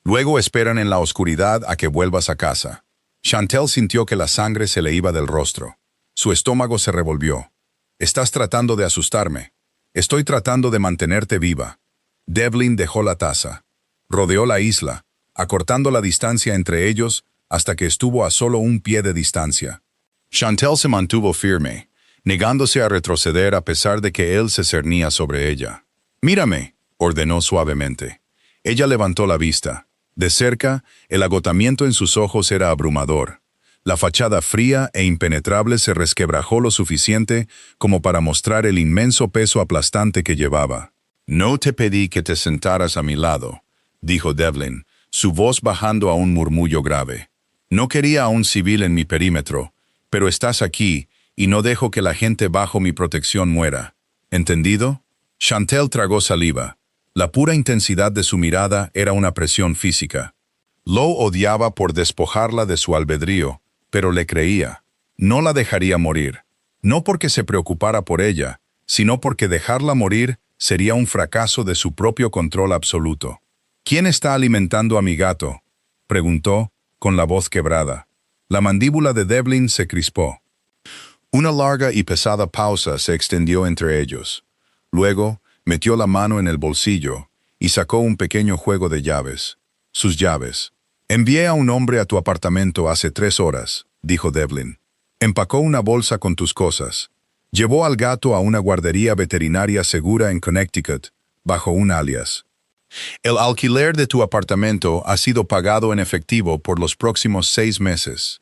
Luego esperan en la oscuridad a que vuelvas a casa». Chantel sintió que la sangre se le iba del rostro. Su estómago se revolvió. «Estás tratando de asustarme. Estoy tratando de mantenerte viva». Devlin dejó la taza. Rodeó la isla, acortando la distancia entre ellos hasta que estuvo a solo un pie de distancia. Chantel se mantuvo firme, negándose a retroceder a pesar de que él se cernía sobre ella. «Mírame», ordenó suavemente. Ella levantó la vista. De cerca, el agotamiento en sus ojos era abrumador. La fachada fría e impenetrable se resquebrajó lo suficiente como para mostrar el inmenso peso aplastante que llevaba. «No te pedí que te sentaras a mi lado», dijo Devlin, su voz bajando a un murmullo grave. «No quería a un civil en mi perímetro, pero estás aquí y no dejo que la gente bajo mi protección muera. ¿Entendido?» Chantel tragó saliva. La pura intensidad de su mirada era una presión física. Lo odiaba por despojarla de su albedrío, pero le creía. No la dejaría morir. No porque se preocupara por ella, sino porque dejarla morir sería un fracaso de su propio control absoluto. «¿Quién está alimentando a mi gato?», preguntó, con la voz quebrada. La mandíbula de Devlin se crispó. Una larga y pesada pausa se extendió entre ellos. Luego, metió la mano en el bolsillo y sacó un pequeño juego de llaves. Sus llaves. «Envié a un hombre a tu apartamento hace 3 horas», dijo Devlin. «Empacó una bolsa con tus cosas. Llevó al gato a una guardería veterinaria segura en Connecticut, bajo un alias. El alquiler de tu apartamento ha sido pagado en efectivo por los próximos 6 meses».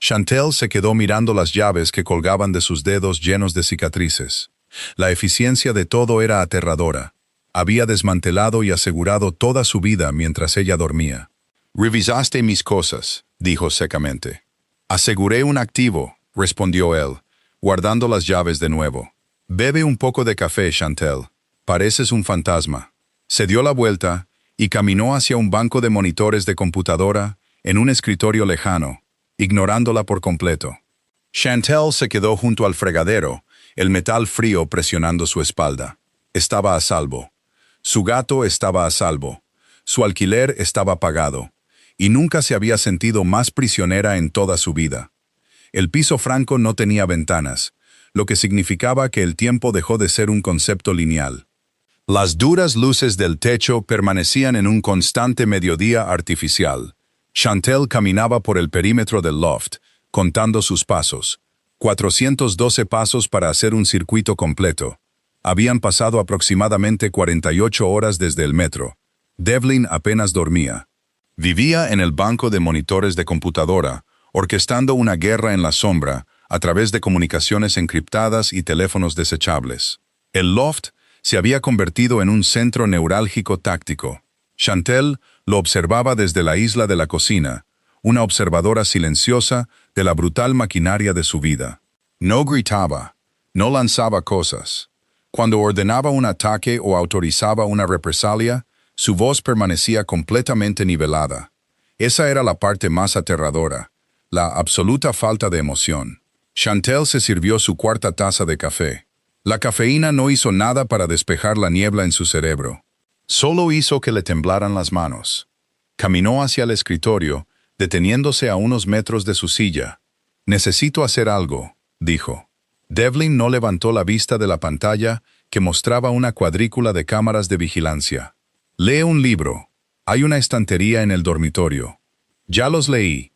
Chantel se quedó mirando las llaves que colgaban de sus dedos llenos de cicatrices. La eficiencia de todo era aterradora. Había desmantelado y asegurado toda su vida mientras ella dormía. «Revisaste mis cosas», dijo secamente. «Aseguré un activo», respondió él, guardando las llaves de nuevo. «Bebe un poco de café, Chantel. Pareces un fantasma». Se dio la vuelta y caminó hacia un banco de monitores de computadora en un escritorio lejano, ignorándola por completo. Chantel se quedó junto al fregadero, el metal frío presionando su espalda. Estaba a salvo. Su gato estaba a salvo. Su alquiler estaba pagado. Y nunca se había sentido más prisionera en toda su vida. El piso franco no tenía ventanas, lo que significaba que el tiempo dejó de ser un concepto lineal. Las duras luces del techo permanecían en un constante mediodía artificial. Chantel caminaba por el perímetro del loft, contando sus pasos. 412 pasos para hacer un circuito completo. Habían pasado aproximadamente 48 horas desde el metro. Devlin apenas dormía. Vivía en el banco de monitores de computadora, orquestando una guerra en la sombra a través de comunicaciones encriptadas y teléfonos desechables. El loft se había convertido en un centro neurálgico táctico. Chantel lo observaba desde la isla de la cocina, una observadora silenciosa de la brutal maquinaria de su vida. No gritaba, no lanzaba cosas. Cuando ordenaba un ataque o autorizaba una represalia, Su voz permanecía completamente nivelada. Esa era la parte más aterradora, la absoluta falta de emoción. Chantel se sirvió su cuarta taza de café. La cafeína no hizo nada para despejar la niebla en su cerebro. Solo hizo que le temblaran las manos. Caminó hacia el escritorio, deteniéndose a unos metros de su silla. «Necesito hacer algo», dijo. Devlin no levantó la vista de la pantalla que mostraba una cuadrícula de cámaras de vigilancia. «Lee un libro. Hay una estantería en el dormitorio». «Ya los leí.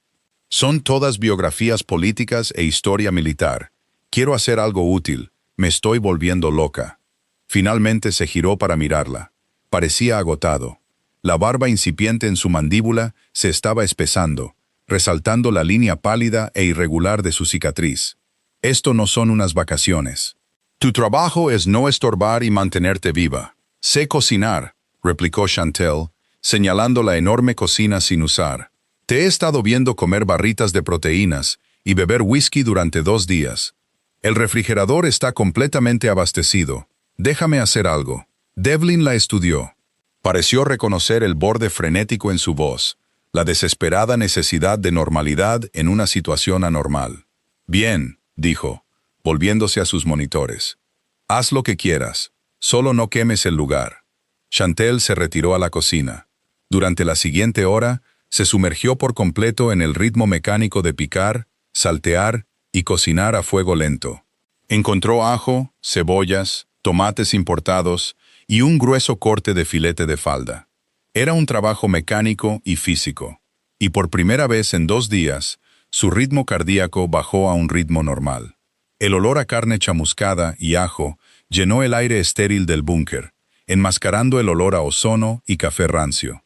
Son todas biografías políticas e historia militar. Quiero hacer algo útil. Me estoy volviendo loca». Finalmente se giró para mirarla. Parecía agotado. La barba incipiente en su mandíbula se estaba espesando, resaltando la línea pálida e irregular de su cicatriz. «Esto no son unas vacaciones. Tu trabajo es no estorbar y mantenerte viva». «Sé cocinar», replicó Chantel, señalando la enorme cocina sin usar. «Te he estado viendo comer barritas de proteínas y beber whisky durante 2 días. El refrigerador está completamente abastecido. Déjame hacer algo». Devlin la estudió. Pareció reconocer el borde frenético en su voz, la desesperada necesidad de normalidad en una situación anormal. «Bien», dijo, volviéndose a sus monitores. «Haz lo que quieras, solo no quemes el lugar». Chantel se retiró a la cocina. Durante la siguiente hora, se sumergió por completo en el ritmo mecánico de picar, saltear y cocinar a fuego lento. Encontró ajo, cebollas, tomates importados y un grueso corte de filete de falda. Era un trabajo mecánico y físico, y por primera vez en 2 días, su ritmo cardíaco bajó a un ritmo normal. El olor a carne chamuscada y ajo llenó el aire estéril del búnker, enmascarando el olor a ozono y café rancio.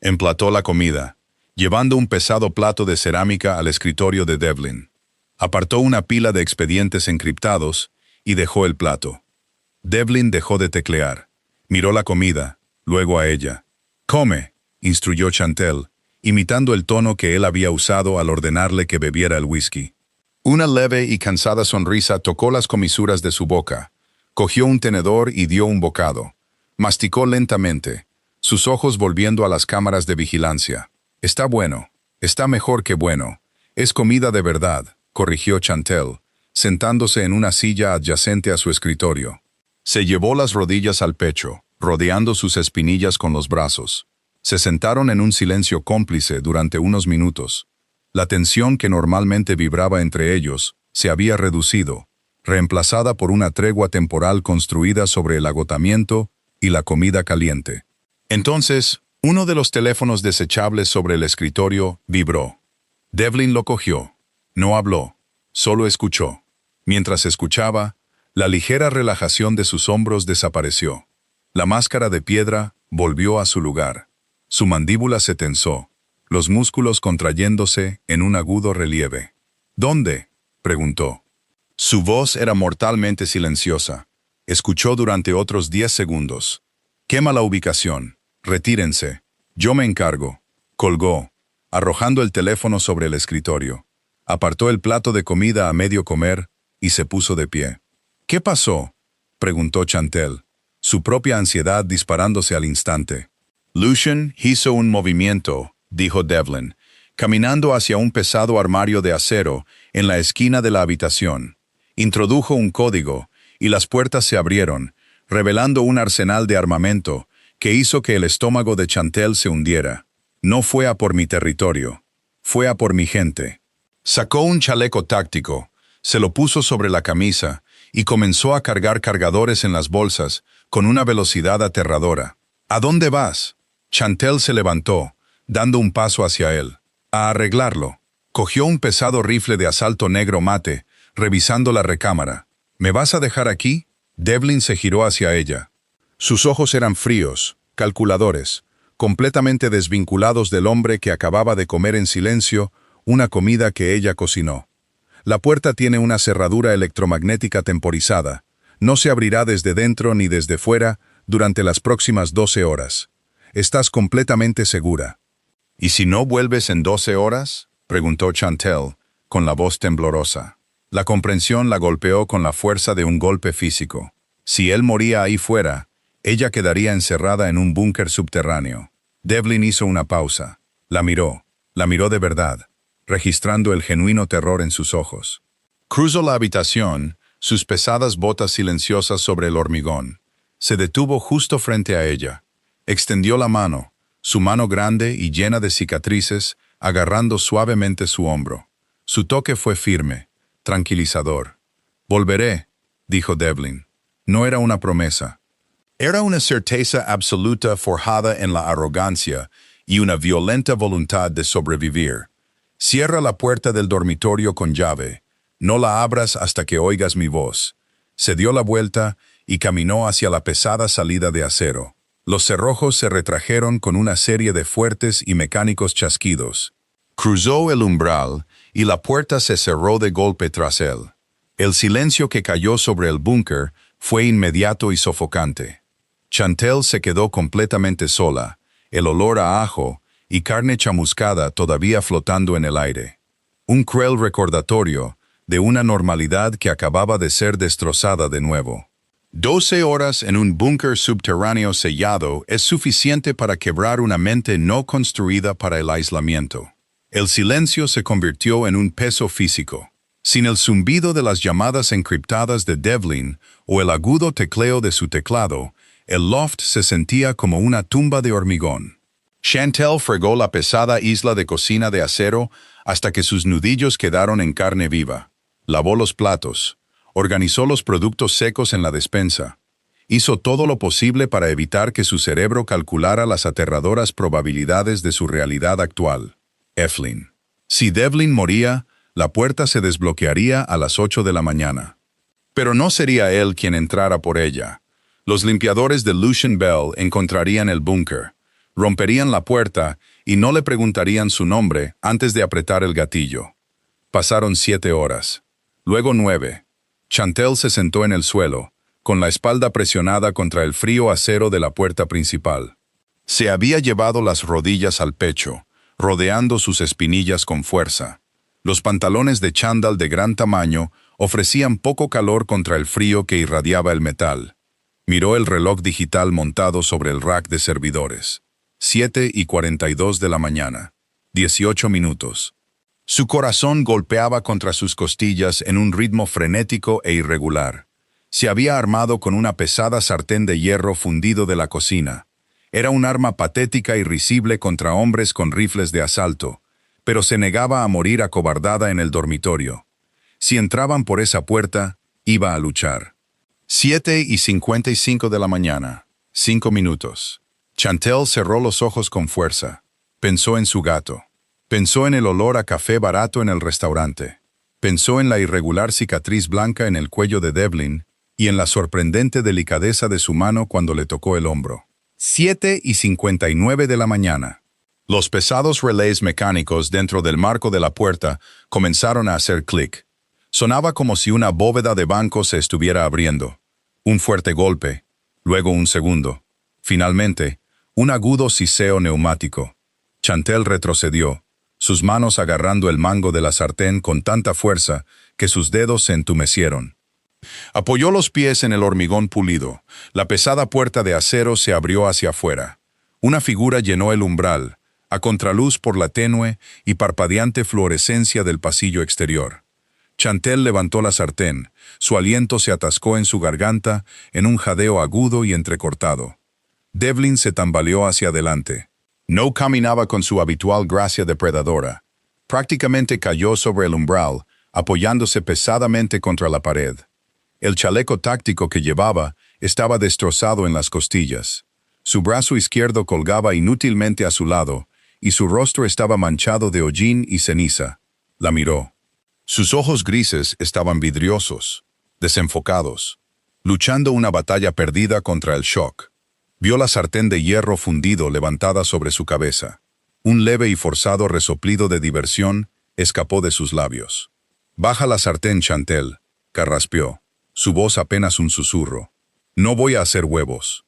Emplató la comida, llevando un pesado plato de cerámica al escritorio de Devlin. Apartó una pila de expedientes encriptados y dejó el plato. Devlin dejó de teclear. Miró la comida, luego a ella. «Come», instruyó Chantel, imitando el tono que él había usado al ordenarle que bebiera el whisky. Una leve y cansada sonrisa tocó las comisuras de su boca. Cogió un tenedor y dio un bocado. Masticó lentamente, sus ojos volviendo a las cámaras de vigilancia. «Está bueno. Está mejor que bueno. Es comida de verdad», corrigió Chantel, sentándose en una silla adyacente a su escritorio. Se llevó las rodillas al pecho, rodeando sus espinillas con los brazos. Se sentaron en un silencio cómplice durante unos minutos. La tensión que normalmente vibraba entre ellos se había reducido, reemplazada por una tregua temporal construida sobre el agotamiento y la comida caliente. Entonces, uno de los teléfonos desechables sobre el escritorio vibró. Devlin lo cogió. No habló, solo escuchó. Mientras escuchaba, la ligera relajación de sus hombros desapareció. La máscara de piedra volvió a su lugar. Su mandíbula se tensó, los músculos contrayéndose en un agudo relieve. «¿Dónde?», preguntó. Su voz era mortalmente silenciosa. Escuchó durante otros 10 segundos. «Quema la ubicación. Retírense. Yo me encargo». Colgó, arrojando el teléfono sobre el escritorio. Apartó el plato de comida a medio comer y se puso de pie. «¿Qué pasó?», preguntó Chantel, su propia ansiedad disparándose al instante. «Lucian hizo un movimiento», dijo Devlin, caminando hacia un pesado armario de acero en la esquina de la habitación. Introdujo un código y las puertas se abrieron, revelando un arsenal de armamento que hizo que el estómago de Chantel se hundiera. «No fue a por mi territorio, fue a por mi gente». Sacó un chaleco táctico, se lo puso sobre la camisa y comenzó a cargar cargadores en las bolsas con una velocidad aterradora. «¿A dónde vas?». Chantel se levantó, dando un paso hacia él. «A arreglarlo». Cogió un pesado rifle de asalto negro mate, revisando la recámara. «¿Me vas a dejar aquí?». Devlin se giró hacia ella. Sus ojos eran fríos, calculadores, completamente desvinculados del hombre que acababa de comer en silencio una comida que ella cocinó. «La puerta tiene una cerradura electromagnética temporizada. No se abrirá desde dentro ni desde fuera durante las próximas 12 horas. Estás completamente segura». «¿Y si no vuelves en 12 horas?», preguntó Chantel, con la voz temblorosa. La comprensión la golpeó con la fuerza de un golpe físico. Si él moría ahí fuera, Ella quedaría encerrada en un búnker subterráneo. Devlin hizo una pausa. La miró de verdad, registrando el genuino terror en sus ojos. Cruzó la habitación, sus pesadas botas silenciosas sobre el hormigón. Se detuvo justo frente a ella. Extendió la mano, su mano grande y llena de cicatrices, agarrando suavemente su hombro. Su toque fue firme, tranquilizador. «Volveré», dijo Devlin. No era una promesa. Era una certeza absoluta forjada en la arrogancia y una violenta voluntad de sobrevivir. «Cierra la puerta del dormitorio con llave. No la abras hasta que oigas mi voz». Se dio la vuelta y caminó hacia la pesada salida de acero. Los cerrojos se retrajeron con una serie de fuertes y mecánicos chasquidos. Cruzó el umbral y la puerta se cerró de golpe tras él. El silencio que cayó sobre el búnker fue inmediato y sofocante. Chantelle se quedó completamente sola, el olor a ajo y carne chamuscada todavía flotando en el aire. Un cruel recordatorio de una normalidad que acababa de ser destrozada de nuevo. 12 horas en un búnker subterráneo sellado es suficiente para quebrar una mente no construida para el aislamiento. El silencio se convirtió en un peso físico. Sin el zumbido de las llamadas encriptadas de Devlin o el agudo tecleo de su teclado, el loft se sentía como una tumba de hormigón. Chantelle fregó la pesada isla de cocina de acero hasta que sus nudillos quedaron en carne viva. Lavó los platos, organizó los productos secos en la despensa. Hizo todo lo posible para evitar que su cerebro calculara las aterradoras probabilidades de su realidad actual. Eflin. Si Devlin moría, la puerta se desbloquearía a las 8 de la mañana. Pero no sería él quien entrara por ella. Los limpiadores de Lucian Bell encontrarían el búnker, romperían la puerta y no le preguntarían su nombre antes de apretar el gatillo. Pasaron 7 horas. Luego 9. Chantelle se sentó en el suelo, con la espalda presionada contra el frío acero de la puerta principal. Se había llevado las rodillas al pecho, rodeando sus espinillas con fuerza. Los pantalones de chándal de gran tamaño ofrecían poco calor contra el frío que irradiaba el metal. Miró el reloj digital montado sobre el rack de servidores. 7:42 de la mañana. 18 minutos. Su corazón golpeaba contra sus costillas en un ritmo frenético e irregular. Se había armado con una pesada sartén de hierro fundido de la cocina. Era un arma patética y risible contra hombres con rifles de asalto, pero se negaba a morir acobardada en el dormitorio. Si entraban por esa puerta, iba a luchar. 7:55 de la mañana. 5 minutos. Chantelle cerró los ojos con fuerza. Pensó en su gato. Pensó en el olor a café barato en el restaurante. Pensó en la irregular cicatriz blanca en el cuello de Devlin y en la sorprendente delicadeza de su mano cuando le tocó el hombro. 7:59 de la mañana. Los pesados relés mecánicos dentro del marco de la puerta comenzaron a hacer clic. Sonaba como si una bóveda de banco se estuviera abriendo. Un fuerte golpe, luego un segundo. Finalmente, un agudo siseo neumático. Chantelle retrocedió, sus manos agarrando el mango de la sartén con tanta fuerza que sus dedos se entumecieron. Apoyó los pies en el hormigón pulido. La pesada puerta de acero se abrió hacia afuera. Una figura llenó el umbral, a contraluz por la tenue y parpadeante fluorescencia del pasillo exterior. Chantelle levantó la sartén. Su aliento se atascó en su garganta en un jadeo agudo y entrecortado. Devlin se tambaleó hacia adelante. No caminaba con su habitual gracia depredadora. Prácticamente cayó sobre el umbral, apoyándose pesadamente contra la pared. El chaleco táctico que llevaba estaba destrozado en las costillas. Su brazo izquierdo colgaba inútilmente a su lado, y su rostro estaba manchado de hollín y ceniza. La miró. Sus ojos grises estaban vidriosos, desenfocados, luchando una batalla perdida contra el shock. Vio la sartén de hierro fundido levantada sobre su cabeza. Un leve y forzado resoplido de diversión escapó de sus labios. «Baja la sartén, Chantelle», carraspeó, su voz apenas un susurro. «No voy a hacer huevos».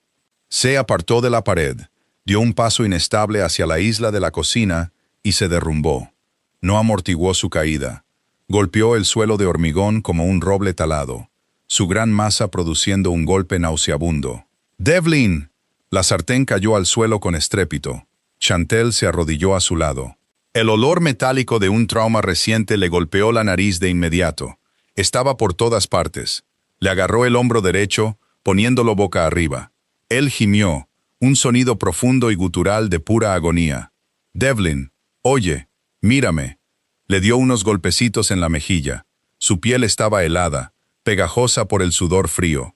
Se apartó de la pared, dio un paso inestable hacia la isla de la cocina y se derrumbó. No amortiguó su caída. Golpeó el suelo de hormigón como un roble talado, su gran masa produciendo un golpe nauseabundo. ¡Devlin! La sartén cayó al suelo con estrépito. Chantel se arrodilló a su lado. El olor metálico de un trauma reciente le golpeó la nariz de inmediato. Estaba por todas partes. Le agarró el hombro derecho, poniéndolo boca arriba. Él gimió, un sonido profundo y gutural de pura agonía. Devlin, oye, mírame. Le dio unos golpecitos en la mejilla. Su piel estaba helada, pegajosa por el sudor frío.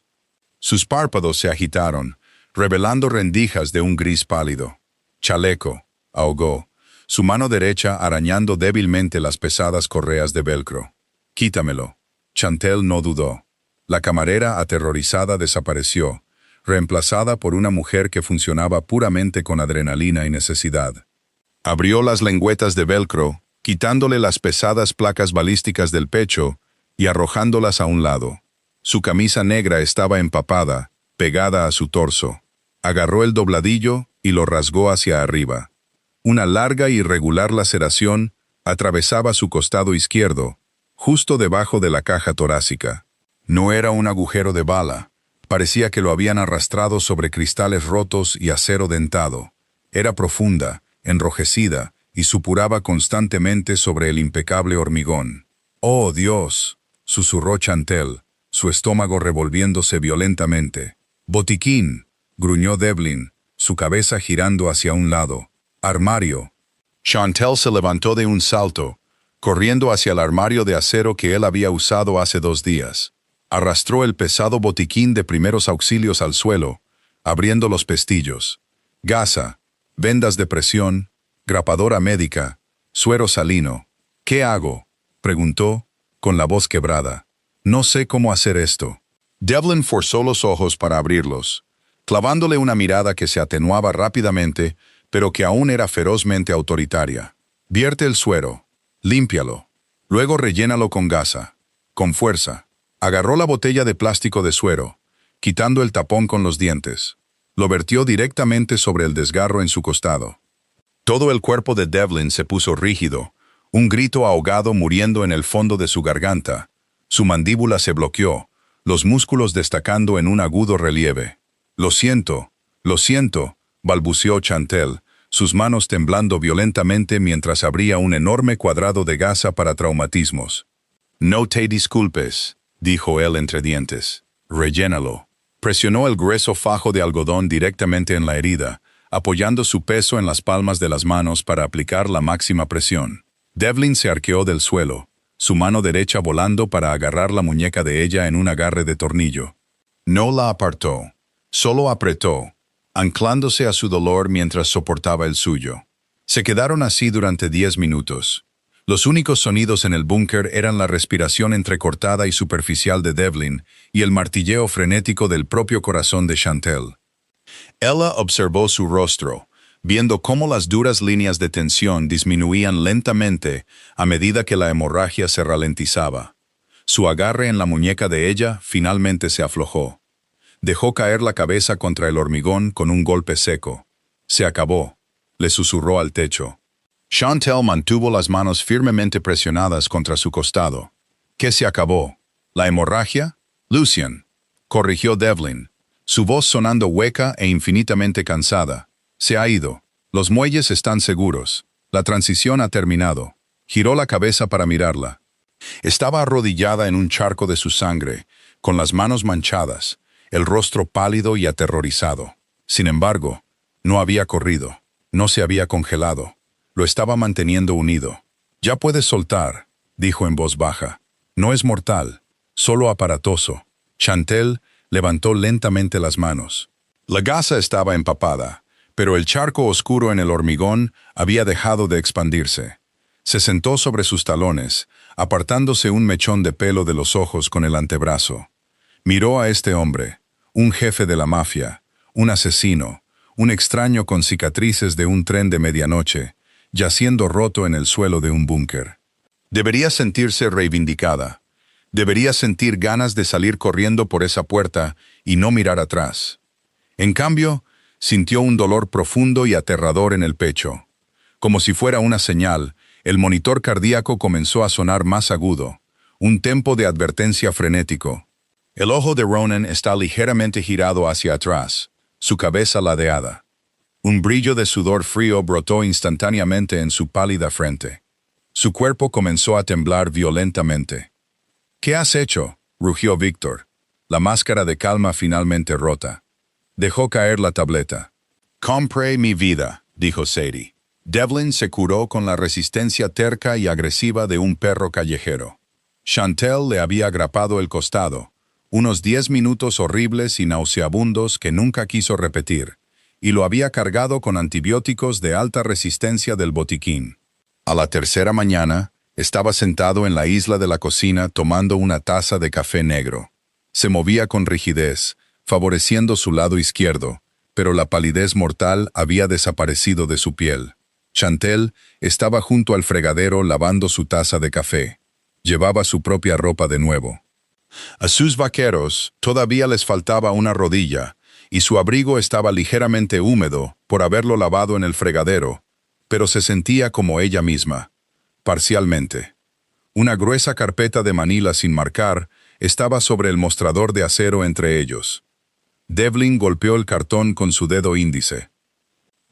Sus párpados se agitaron, revelando rendijas de un gris pálido. Chaleco, ahogó, su mano derecha arañando débilmente las pesadas correas de velcro. Quítamelo. Chantel no dudó. La camarera aterrorizada desapareció, reemplazada por una mujer que funcionaba puramente con adrenalina y necesidad. Abrió las lengüetas de velcro, quitándole las pesadas placas balísticas del pecho y arrojándolas a un lado. Su camisa negra estaba empapada, pegada a su torso. Agarró el dobladillo y lo rasgó hacia arriba. Una larga y irregular laceración atravesaba su costado izquierdo, justo debajo de la caja torácica. No era un agujero de bala. Parecía que lo habían arrastrado sobre cristales rotos y acero dentado. Era profunda, enrojecida, y supuraba constantemente sobre el impecable hormigón. «¡Oh, Dios!», susurró Chantel, su estómago revolviéndose violentamente. «¡Botiquín!», gruñó Devlin, su cabeza girando hacia un lado. «¡Armario!». Chantel se levantó de un salto, corriendo hacia el armario de acero que él había usado hace 2 días. Arrastró el pesado botiquín de primeros auxilios al suelo, abriendo los pestillos. Gasa, vendas de presión, grapadora médica, suero salino. «¿Qué hago?», preguntó, con la voz quebrada. «No sé cómo hacer esto». Devlin forzó los ojos para abrirlos, clavándole una mirada que se atenuaba rápidamente, pero que aún era ferozmente autoritaria. «Vierte el suero. Límpialo. Luego rellénalo con gasa. Con fuerza». Agarró la botella de plástico de suero, quitando el tapón con los dientes. Lo vertió directamente sobre el desgarro en su costado. Todo el cuerpo de Devlin se puso rígido, un grito ahogado muriendo en el fondo de su garganta. Su mandíbula se bloqueó, los músculos destacando en un agudo relieve. Lo siento», balbuceó Chantel, sus manos temblando violentamente mientras abría un enorme cuadrado de gasa para traumatismos. «No te disculpes», dijo él entre dientes. «Rellénalo». Presionó el grueso fajo de algodón directamente en la herida, apoyando su peso en las palmas de las manos para aplicar la máxima presión. Devlin se arqueó del suelo, su mano derecha volando para agarrar la muñeca de ella en un agarre de tornillo. No la apartó, solo apretó, anclándose a su dolor mientras soportaba el suyo. Se quedaron así durante 10 minutos. Los únicos sonidos en el búnker eran la respiración entrecortada y superficial de Devlin y el martilleo frenético del propio corazón de Chantel. Ella observó su rostro, viendo cómo las duras líneas de tensión disminuían lentamente a medida que la hemorragia se ralentizaba. Su agarre en la muñeca de ella finalmente se aflojó. Dejó caer la cabeza contra el hormigón con un golpe seco. «Se acabó», le susurró al techo. Chantel mantuvo las manos firmemente presionadas contra su costado. «¿Qué se acabó? ¿La hemorragia?» «Lucian», corrigió Devlin, su voz sonando hueca e infinitamente cansada. «Se ha ido. Los muelles están seguros. La transición ha terminado». Giró la cabeza para mirarla. Estaba arrodillada en un charco de su sangre, con las manos manchadas, el rostro pálido y aterrorizado. Sin embargo, no había corrido, no se había congelado. Lo estaba manteniendo unido. «Ya puedes soltar», dijo en voz baja. «No es mortal, solo aparatoso». Chantel levantó lentamente las manos. La gasa estaba empapada, pero el charco oscuro en el hormigón había dejado de expandirse. Se sentó sobre sus talones, apartándose un mechón de pelo de los ojos con el antebrazo. Miró a este hombre, un jefe de la mafia, un asesino, un extraño con cicatrices de un tren de medianoche, yaciendo roto en el suelo de un búnker. Debería sentirse reivindicada. Debería sentir ganas de salir corriendo por esa puerta y no mirar atrás. En cambio, sintió un dolor profundo y aterrador en el pecho. Como si fuera una señal, el monitor cardíaco comenzó a sonar más agudo, un tempo de advertencia frenético. El ojo de Ronan está ligeramente girado hacia atrás, su cabeza ladeada. Un brillo de sudor frío brotó instantáneamente en su pálida frente. Su cuerpo comenzó a temblar violentamente. «¿Qué has hecho?», rugió Víctor, la máscara de calma finalmente rota. Dejó caer la tableta. «Compré mi vida», dijo Sadie. Devlin se curó con la resistencia terca y agresiva de un perro callejero. Chantel le había agrapado el costado, unos 10 minutos horribles y nauseabundos que nunca quiso repetir, y lo había cargado con antibióticos de alta resistencia del botiquín. A la tercera mañana, estaba sentado en la isla de la cocina tomando una taza de café negro. Se movía con rigidez, favoreciendo su lado izquierdo, pero la palidez mortal había desaparecido de su piel. Chantel estaba junto al fregadero lavando su taza de café. Llevaba su propia ropa de nuevo. A sus vaqueros todavía les faltaba una rodilla, y su abrigo estaba ligeramente húmedo por haberlo lavado en el fregadero, pero se sentía como ella misma, parcialmente. Una gruesa carpeta de manila sin marcar estaba sobre el mostrador de acero entre ellos. Devlin golpeó el cartón con su dedo índice.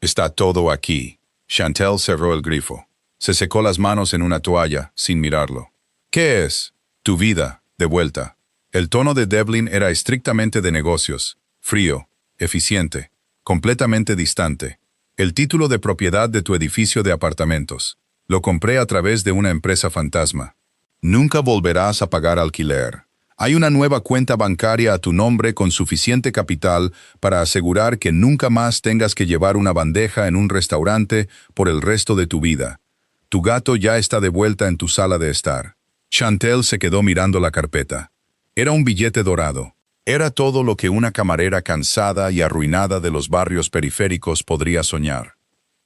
«Está todo aquí». Chantel cerró el grifo. Se secó las manos en una toalla, sin mirarlo. «¿Qué es?» «Tu vida, de vuelta». El tono de Devlin era estrictamente de negocios, frío, eficiente, completamente distante. «El título de propiedad de tu edificio de apartamentos. Lo compré a través de una empresa fantasma. Nunca volverás a pagar alquiler. Hay una nueva cuenta bancaria a tu nombre con suficiente capital para asegurar que nunca más tengas que llevar una bandeja en un restaurante por el resto de tu vida. Tu gato ya está de vuelta en tu sala de estar». Chantel se quedó mirando la carpeta. Era un billete dorado. Era todo lo que una camarera cansada y arruinada de los barrios periféricos podría soñar.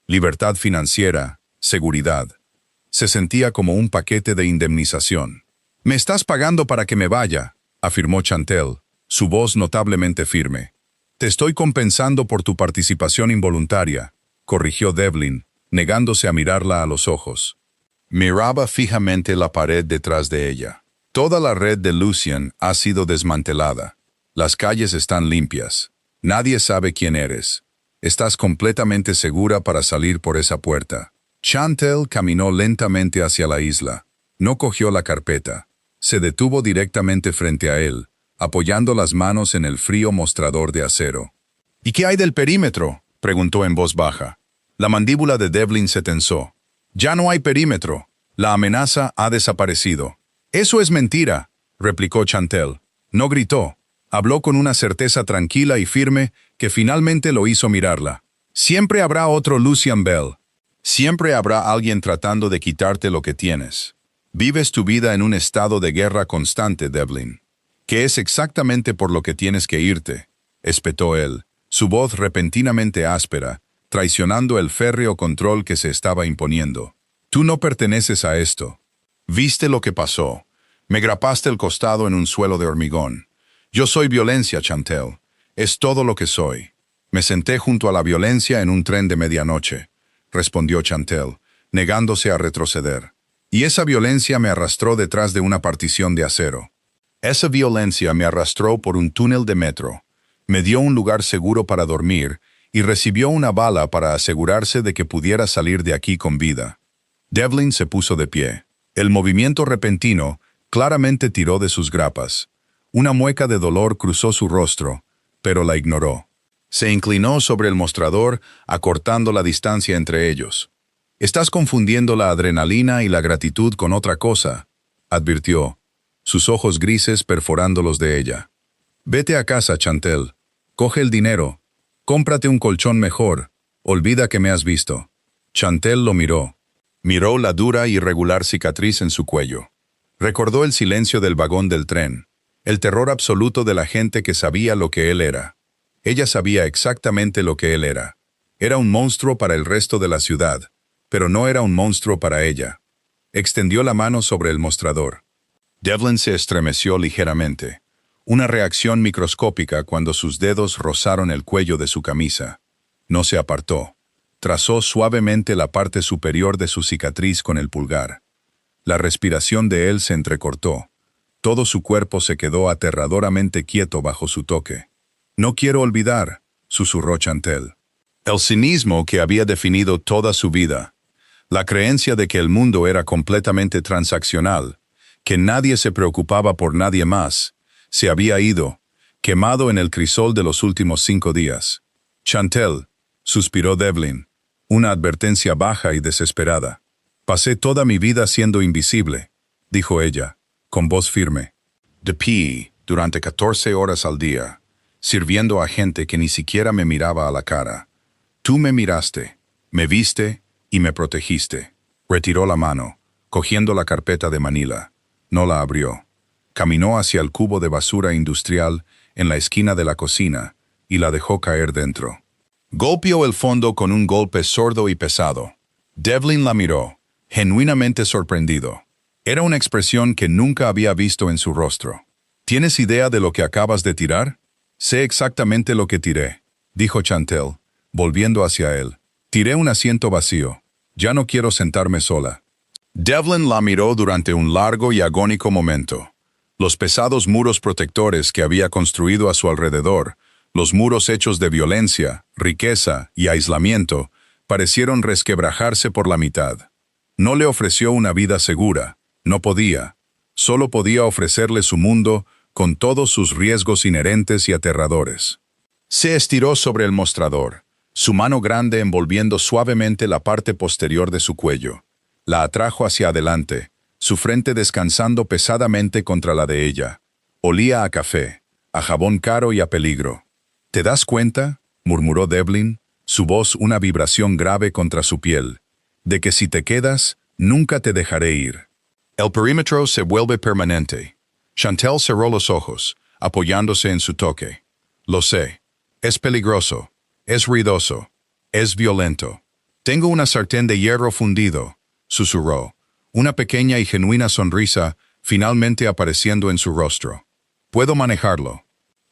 Libertad financiera, seguridad. Se sentía como un paquete de indemnización. «Me estás pagando para que me vaya», afirmó Chantel, su voz notablemente firme. «Te estoy compensando por tu participación involuntaria», corrigió Devlin, negándose a mirarla a los ojos. Miraba fijamente la pared detrás de ella. Toda la red de Lucien ha sido desmantelada. Las calles están limpias. Nadie sabe quién eres. Estás completamente segura para salir por esa puerta. Chantel caminó lentamente hacia la isla. No cogió la carpeta. Se detuvo directamente frente a él, apoyando las manos en el frío mostrador de acero. «¿Y qué hay del perímetro?», preguntó en voz baja. La mandíbula de Devlin se tensó. «Ya no hay perímetro. La amenaza ha desaparecido». «Eso es mentira», replicó Chantel. No gritó. Habló con una certeza tranquila y firme que finalmente lo hizo mirarla. «Siempre habrá otro Lucien Bell. Siempre habrá alguien tratando de quitarte lo que tienes. Vives tu vida en un estado de guerra constante, Devlin. Que es exactamente por lo que tienes que irte», espetó él, su voz repentinamente áspera, traicionando el férreo control que se estaba imponiendo. «Tú no perteneces a esto. Viste lo que pasó. Me grapaste el costado en un suelo de hormigón. Yo soy violencia, Chantel. Es todo lo que soy. Me senté junto a la violencia en un tren de medianoche», respondió Chantel, negándose a retroceder. «Y esa violencia me arrastró detrás de una partición de acero. Esa violencia me arrastró por un túnel de metro, me dio un lugar seguro para dormir y recibió una bala para asegurarse de que pudiera salir de aquí con vida». Devlin se puso de pie. El movimiento repentino claramente tiró de sus grapas. Una mueca de dolor cruzó su rostro, pero la ignoró. Se inclinó sobre el mostrador, acortando la distancia entre ellos. «Estás confundiendo la adrenalina y la gratitud con otra cosa», advirtió, sus ojos grises perforando los de ella. «Vete a casa, Chantel. Coge el dinero. Cómprate un colchón mejor. Olvida que me has visto». Chantel lo miró. Miró la dura y irregular cicatriz en su cuello. Recordó el silencio del vagón del tren, el terror absoluto de la gente que sabía lo que él era. Ella sabía exactamente lo que él era. Era un monstruo para el resto de la ciudad, pero no era un monstruo para ella. Extendió la mano sobre el mostrador. Devlin se estremeció ligeramente, una reacción microscópica cuando sus dedos rozaron el cuello de su camisa. No se apartó. Trazó suavemente la parte superior de su cicatriz con el pulgar. La respiración de él se entrecortó. Todo su cuerpo se quedó aterradoramente quieto bajo su toque. «No quiero olvidar», susurró Chantel. El cinismo que había definido toda su vida, la creencia de que el mundo era completamente transaccional, que nadie se preocupaba por nadie más, se había ido, quemado en el crisol de los últimos 5 días. Chantel, suspiró Devlin, una advertencia baja y desesperada. Pasé toda mi vida siendo invisible, dijo ella, con voz firme. De pie, durante 14 horas al día, sirviendo a gente que ni siquiera me miraba a la cara. Tú me miraste, me viste y me protegiste. Retiró la mano, cogiendo la carpeta de Manila. No la abrió. Caminó hacia el cubo de basura industrial en la esquina de la cocina y la dejó caer dentro. Golpeó el fondo con un golpe sordo y pesado. Devlin la miró, genuinamente sorprendido. Era una expresión que nunca había visto en su rostro. ¿Tienes idea de lo que acabas de tirar? Sé exactamente lo que tiré, dijo Chantel, volviendo hacia él. Tiré un asiento vacío. Ya no quiero sentarme sola. Devlin la miró durante un largo y agónico momento. Los pesados muros protectores que había construido a su alrededor, los muros hechos de violencia, riqueza y aislamiento, parecieron resquebrajarse por la mitad. No le ofreció una vida segura, no podía. Solo podía ofrecerle su mundo con todos sus riesgos inherentes y aterradores. Se estiró sobre el mostrador, su mano grande envolviendo suavemente la parte posterior de su cuello. La atrajo hacia adelante, su frente descansando pesadamente contra la de ella. Olía a café, a jabón caro y a peligro. ¿Te das cuenta?, murmuró Devlin, su voz una vibración grave contra su piel, de que si te quedas, nunca te dejaré ir. El perímetro se vuelve permanente. Chantel cerró los ojos, apoyándose en su toque. Lo sé. Es peligroso. Es ruidoso. Es violento. Tengo una sartén de hierro fundido, susurró, una pequeña y genuina sonrisa finalmente apareciendo en su rostro. Puedo manejarlo.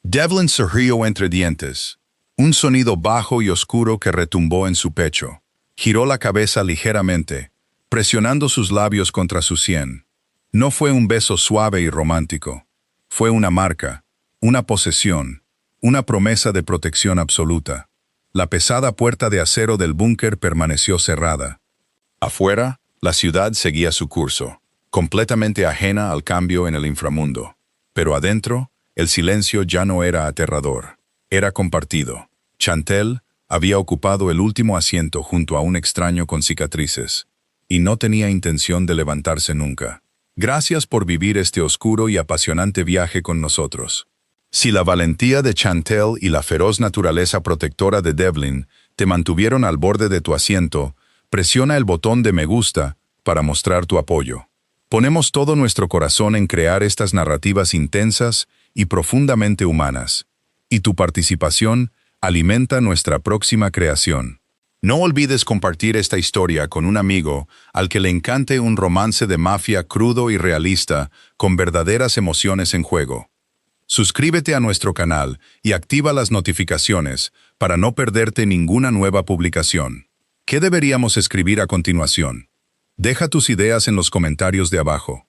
Devlin se rió entre dientes. Un sonido bajo y oscuro que retumbó en su pecho. Giró la cabeza ligeramente, presionando sus labios contra su sien. No fue un beso suave y romántico. Fue una marca, una posesión, una promesa de protección absoluta. La pesada puerta de acero del búnker permaneció cerrada. Afuera, la ciudad seguía su curso, completamente ajena al cambio en el inframundo. Pero adentro, el silencio ya no era aterrador. Era compartido. Chantel había ocupado el último asiento junto a un extraño con cicatrices, y no tenía intención de levantarse nunca. Gracias por vivir este oscuro y apasionante viaje con nosotros. Si la valentía de Chantel y la feroz naturaleza protectora de Devlin te mantuvieron al borde de tu asiento, presiona el botón de me gusta para mostrar tu apoyo. Ponemos todo nuestro corazón en crear estas narrativas intensas y profundamente humanas, y tu participación alimenta nuestra próxima creación. No olvides compartir esta historia con un amigo al que le encante un romance de mafia crudo y realista con verdaderas emociones en juego. Suscríbete a nuestro canal y activa las notificaciones para no perderte ninguna nueva publicación. ¿Qué deberíamos escribir a continuación? Deja tus ideas en los comentarios de abajo.